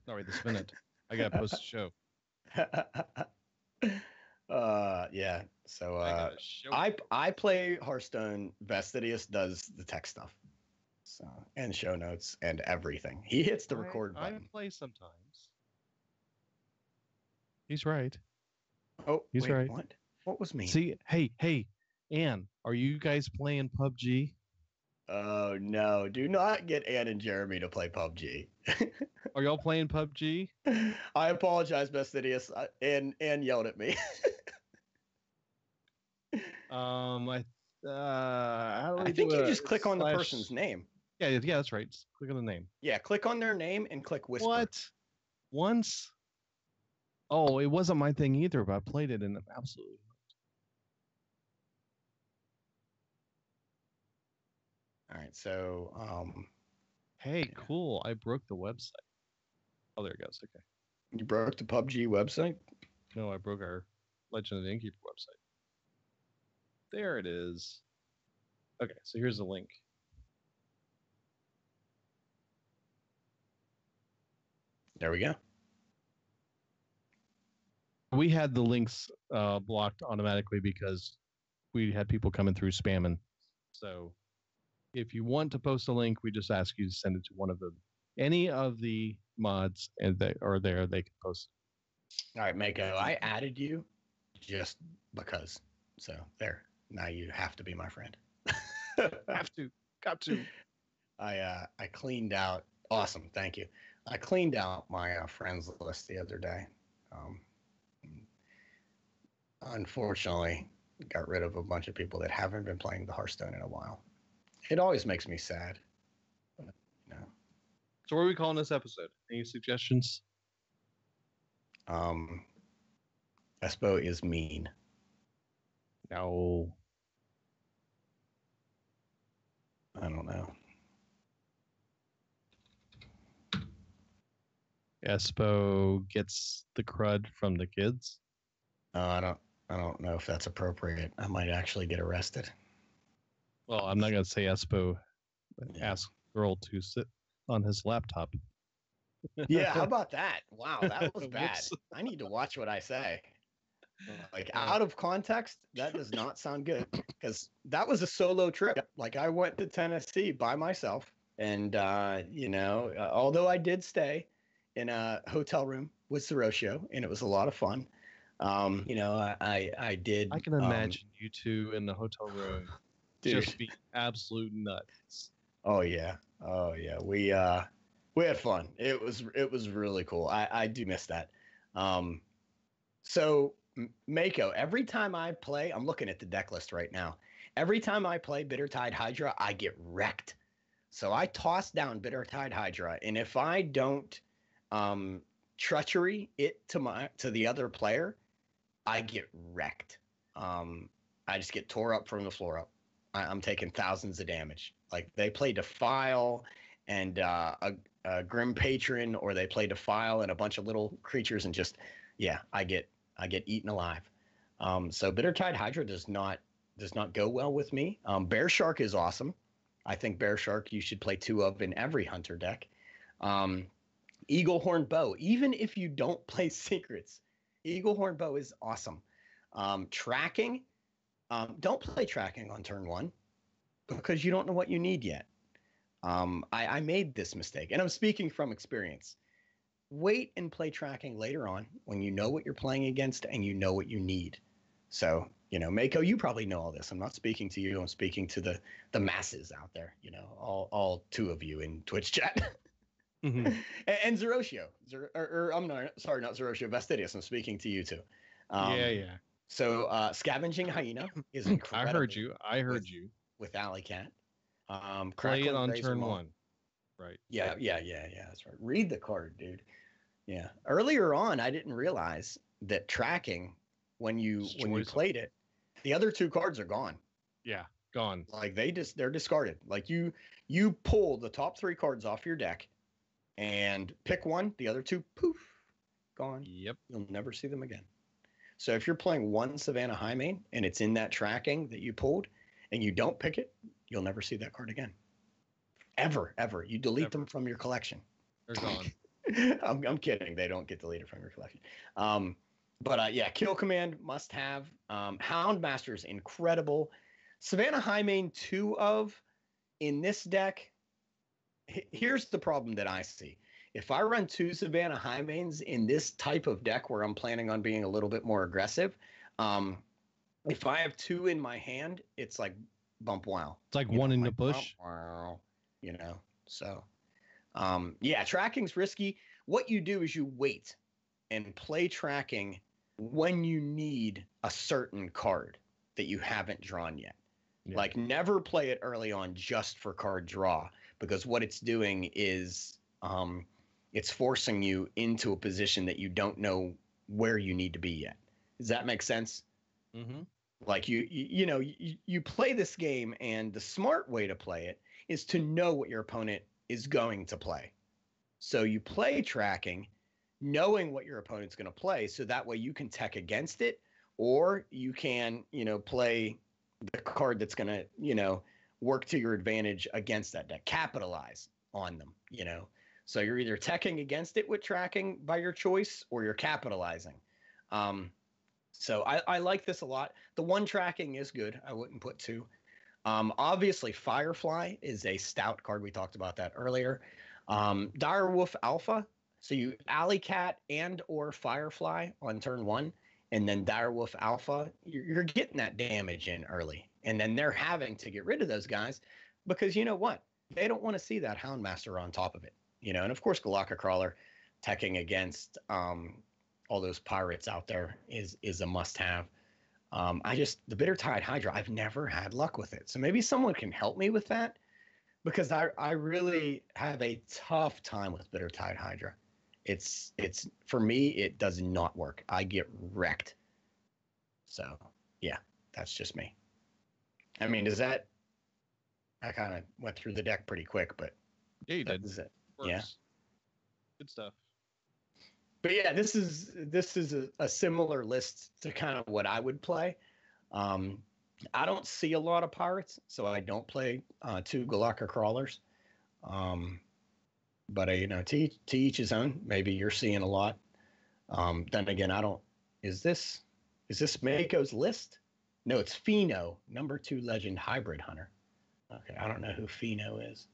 Not right this minute. I got to post a show. Yeah. So I play Hearthstone. Vestidius does the tech stuff. So, and show notes and everything. He hits the record button. I play sometimes. He's right. Oh, he's right. What was me? See, hey, Ann, are you guys playing PUBG? Oh no! Do not get Ann and Jeremy to play PUBG. Are y'all playing PUBG? I apologize, Vestidius. Ann yelled at me. I think you just click on the person's name. Yeah, that's right. Just click on the name. Yeah, click on their name and click whisper. What? Once? Oh, it wasn't my thing either, but I played it and absolutely. All right, so hey, cool. I broke the website. Oh, there it goes. Okay. You broke the PUBG website? No, I broke our Legend of the Innkeeper website. There it is. Okay, so here's the link. There we go. We had the links blocked automatically because we had people coming through spamming. So if you want to post a link, we just ask you to send it to any of the mods, and they can post it. All right, Mako, I added you just because. So there. Now you have to be my friend. Got to. I cleaned out. Awesome, thank you. I cleaned out my friends list the other day. Unfortunately, got rid of a bunch of people that haven't been playing the Hearthstone in a while. It always makes me sad. But, So what are we calling this episode? Any suggestions? Espo is mean. No. I don't know. Espo gets the crud from the kids. I don't know if that's appropriate. I might actually get arrested. Well, I'm not gonna say Espo ask girl to on his laptop. Yeah, how about that? Wow, that was bad. Whoops. I need to watch what I say. Like out of context, that does not sound good because that was a solo trip. Like I went to Tennessee by myself, and although I did stay in a hotel room with Zeroshio, and it was a lot of fun. I did. I can imagine you two in the hotel room Dude. just be absolute nuts. Oh yeah, we had fun. It was really cool. I do miss that. So Mako, every time I play, I'm looking at the deck list right now. Every time I play Bittertide Hydra, I get wrecked. So I toss down Bittertide Hydra, and if I don't treachery it to the other player, I get wrecked. I just get tore up from the floor up. I'm taking thousands of damage. Like they play Defile and a Grim Patron, or they play Defile and a bunch of little creatures, and just I get eaten alive. So Bittertide Hydra does not go well with me. Bear Shark is awesome. I think Bear Shark you should play 2 of in every hunter deck. Eagle Horn Bow, even if you don't play secrets, Eagle Horn Bow is awesome. Tracking, don't play tracking on turn 1 because you don't know what you need yet. I made this mistake, and I'm speaking from experience. Wait and play tracking later on when you know what you're playing against and you know what you need. So, Mako, you probably know all this. I'm not speaking to you. I'm speaking to the masses out there, all 2 of you in Twitch chat. Mm-hmm. and Zeroshio. I'm not Zeroshio, Vestidius. I'm speaking to you too. Yeah. So Scavenging Hyena is incredible. I heard you. With Alley Cat. Play it on Razor turn Maul. 1. Right. Yeah. That's right. Read the card, dude. Yeah. Earlier on, I didn't realize that tracking, when you played it, the other 2 cards are gone. Yeah, gone. Like they're discarded. Like you pull the top 3 cards off your deck and pick one, the other 2, poof, gone. Yep. You'll never see them again. So if you're playing 1 Savannah Highmane and it's in that tracking that you pulled and you don't pick it, you'll never see that card again. Ever. You delete them from your collection. They're gone. I'm kidding. They don't get deleted from your collection. Kill Command must have. Houndmaster's incredible. Savannah Highmane 2 of in this deck. Here's the problem that I see. If I run 2 Savannah Highmanes in this type of deck where I'm planning on being a little bit more aggressive, if I have 2 in my hand, it's like bump wow. It's like one in the bush. Wow, So, tracking's risky. What you do is you wait and play tracking when you need a certain card that you haven't drawn yet. Yeah. Like never play it early on just for card draw, because what it's doing is it's forcing you into a position that you don't know where you need to be yet. Does that make sense? Mm-hmm. Like you play this game, and the smart way to play it is to know what your opponent is going to play. So you play tracking, knowing what your opponent's going to play, so that way you can tech against it, or you can, play the card that's going to, work to your advantage against that deck, capitalize on them, So you're either teching against it with tracking by your choice, or you're capitalizing. So I like this a lot. The 1 tracking is good. I wouldn't put 2. Obviously, Firefly is a stout card. We talked about that earlier. Direwolf Alpha. So you Alley Cat and or Firefly on turn 1, and then Direwolf Alpha. You're getting that damage in early. And then they're having to get rid of those guys because you know what? They don't want to see that Houndmaster on top of it. And of course, Galaka Crawler teching against all those pirates out there is a must-have. The Bittertide Hydra, I've never had luck with it. So maybe someone can help me with that, because I really have a tough time with Bittertide Hydra. It's for me, it does not work. I get wrecked. So yeah, that's just me. I mean, I kind of went through the deck pretty quick, but yeah, you did. It. Works. Yeah, good stuff. But yeah, this is a similar list to kind of what I would play. I don't see a lot of pirates, so I don't play 2 Galaka Crawlers. But to each his own. Maybe you're seeing a lot. Then again, I don't. Is this Mako's list? No, it's Pheno, number 2 legend hybrid hunter. Okay, I don't know who Pheno is.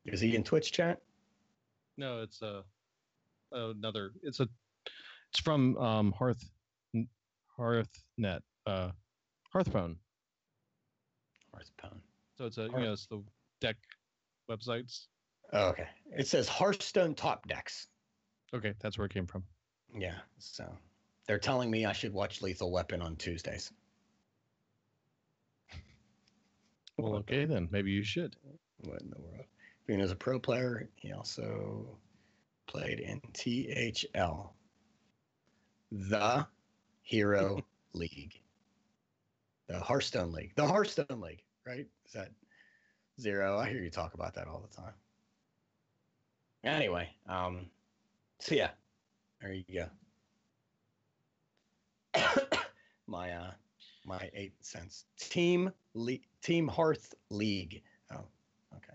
Is he in Twitch chat? No, it's another. It's from Hearthnet, Hearthphone. Hearthphone. So it's it's the deck websites. Oh, okay. It says Hearthstone top decks. Okay, that's where it came from. Yeah. So they're telling me I should watch Lethal Weapon on Tuesdays. Well, okay then. Maybe you should. What in the world? Being as a pro player, he also played in THL, the Hero League, the Hearthstone League, right? Is that Zero? I hear you talk about that all the time. Anyway, so yeah, there you go. My 8 cents. Team Hearth League. Oh, okay.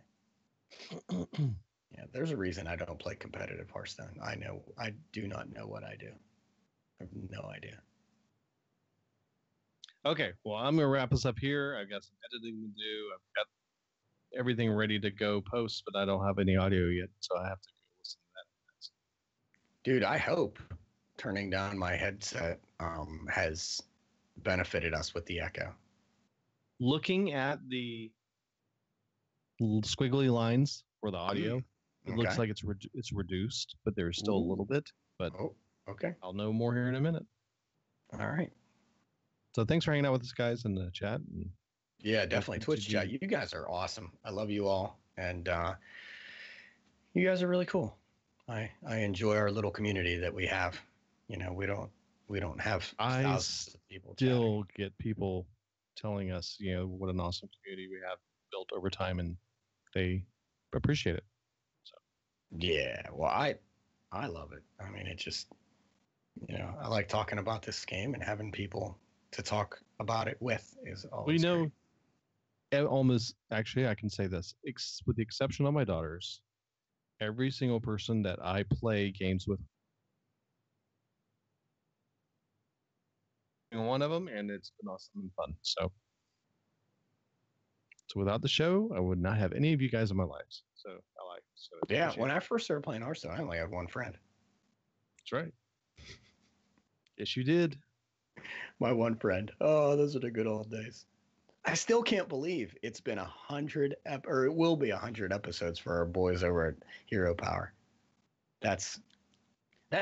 Yeah, there's a reason I don't play competitive Hearthstone. I do not know what I do. I have no idea. Okay, well, I'm going to wrap us up here. I've got some editing to do. I've got everything ready to go post, but I don't have any audio yet, so I have to go listen to that. Dude, I hope turning down my headset has benefited us with the echo. Looking at the squiggly lines for the audio, it looks like it's reduced, but there's still a little bit. But okay. I'll know more here in a minute. All right. So thanks for hanging out with us, guys, in the chat. And yeah, definitely. Twitch chat. You guys are awesome. I love you all. And you guys are really cool. I enjoy our little community that we have. We don't have thousands of people. Still get people telling us, what an awesome community we have built over time, and they appreciate it. So yeah, well, I love it. I mean, it just, I like talking about this game, and having people to talk about it with is always great. Almost, actually, I can say this, with the exception of my daughters, every single person that I play games with, one of them, and it's been awesome and fun. So without the show, I would not have any of you guys in my lives. So yeah, when I first started playing Hearthstone, I only had one friend. That's right. Yes, you did. My one friend. Oh, those are the good old days. I still can't believe it's been 100 or it will be 100 episodes for our boys over at Hero Power. That's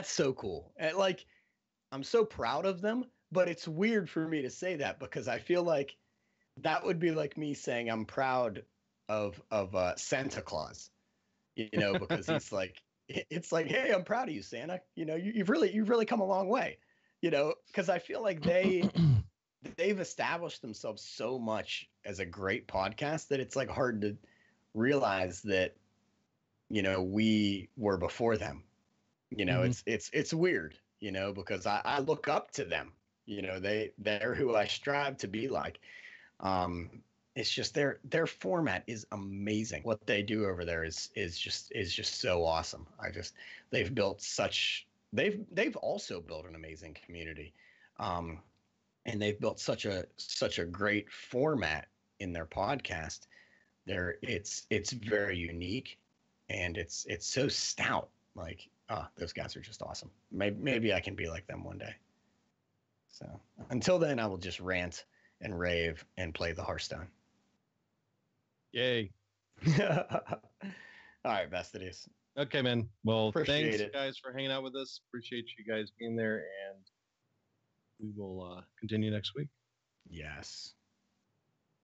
so cool. And I'm so proud of them, but it's weird for me to say that because I feel like that would be like me saying I'm proud of Santa Claus, because he's like, it's like, hey, I'm proud of you, Santa. You've really come a long way, because I feel like they've established themselves so much as a great podcast that it's like hard to realize that, we were before them. It's weird, because I look up to them. They're who I strive to be like. It's just their format is amazing. What they do over there is just so awesome. They've also built an amazing community. And they've built such a great format in their podcast. It's very unique, and it's so stout. Those guys are just awesome. Maybe I can be like them one day. So until then, I will just rant and rave and play the Hearthstone. Yay! All right, Bestidies. Okay, man. Well, Appreciate thanks guys for hanging out with us. Appreciate you guys being there, and we will continue next week. Yes.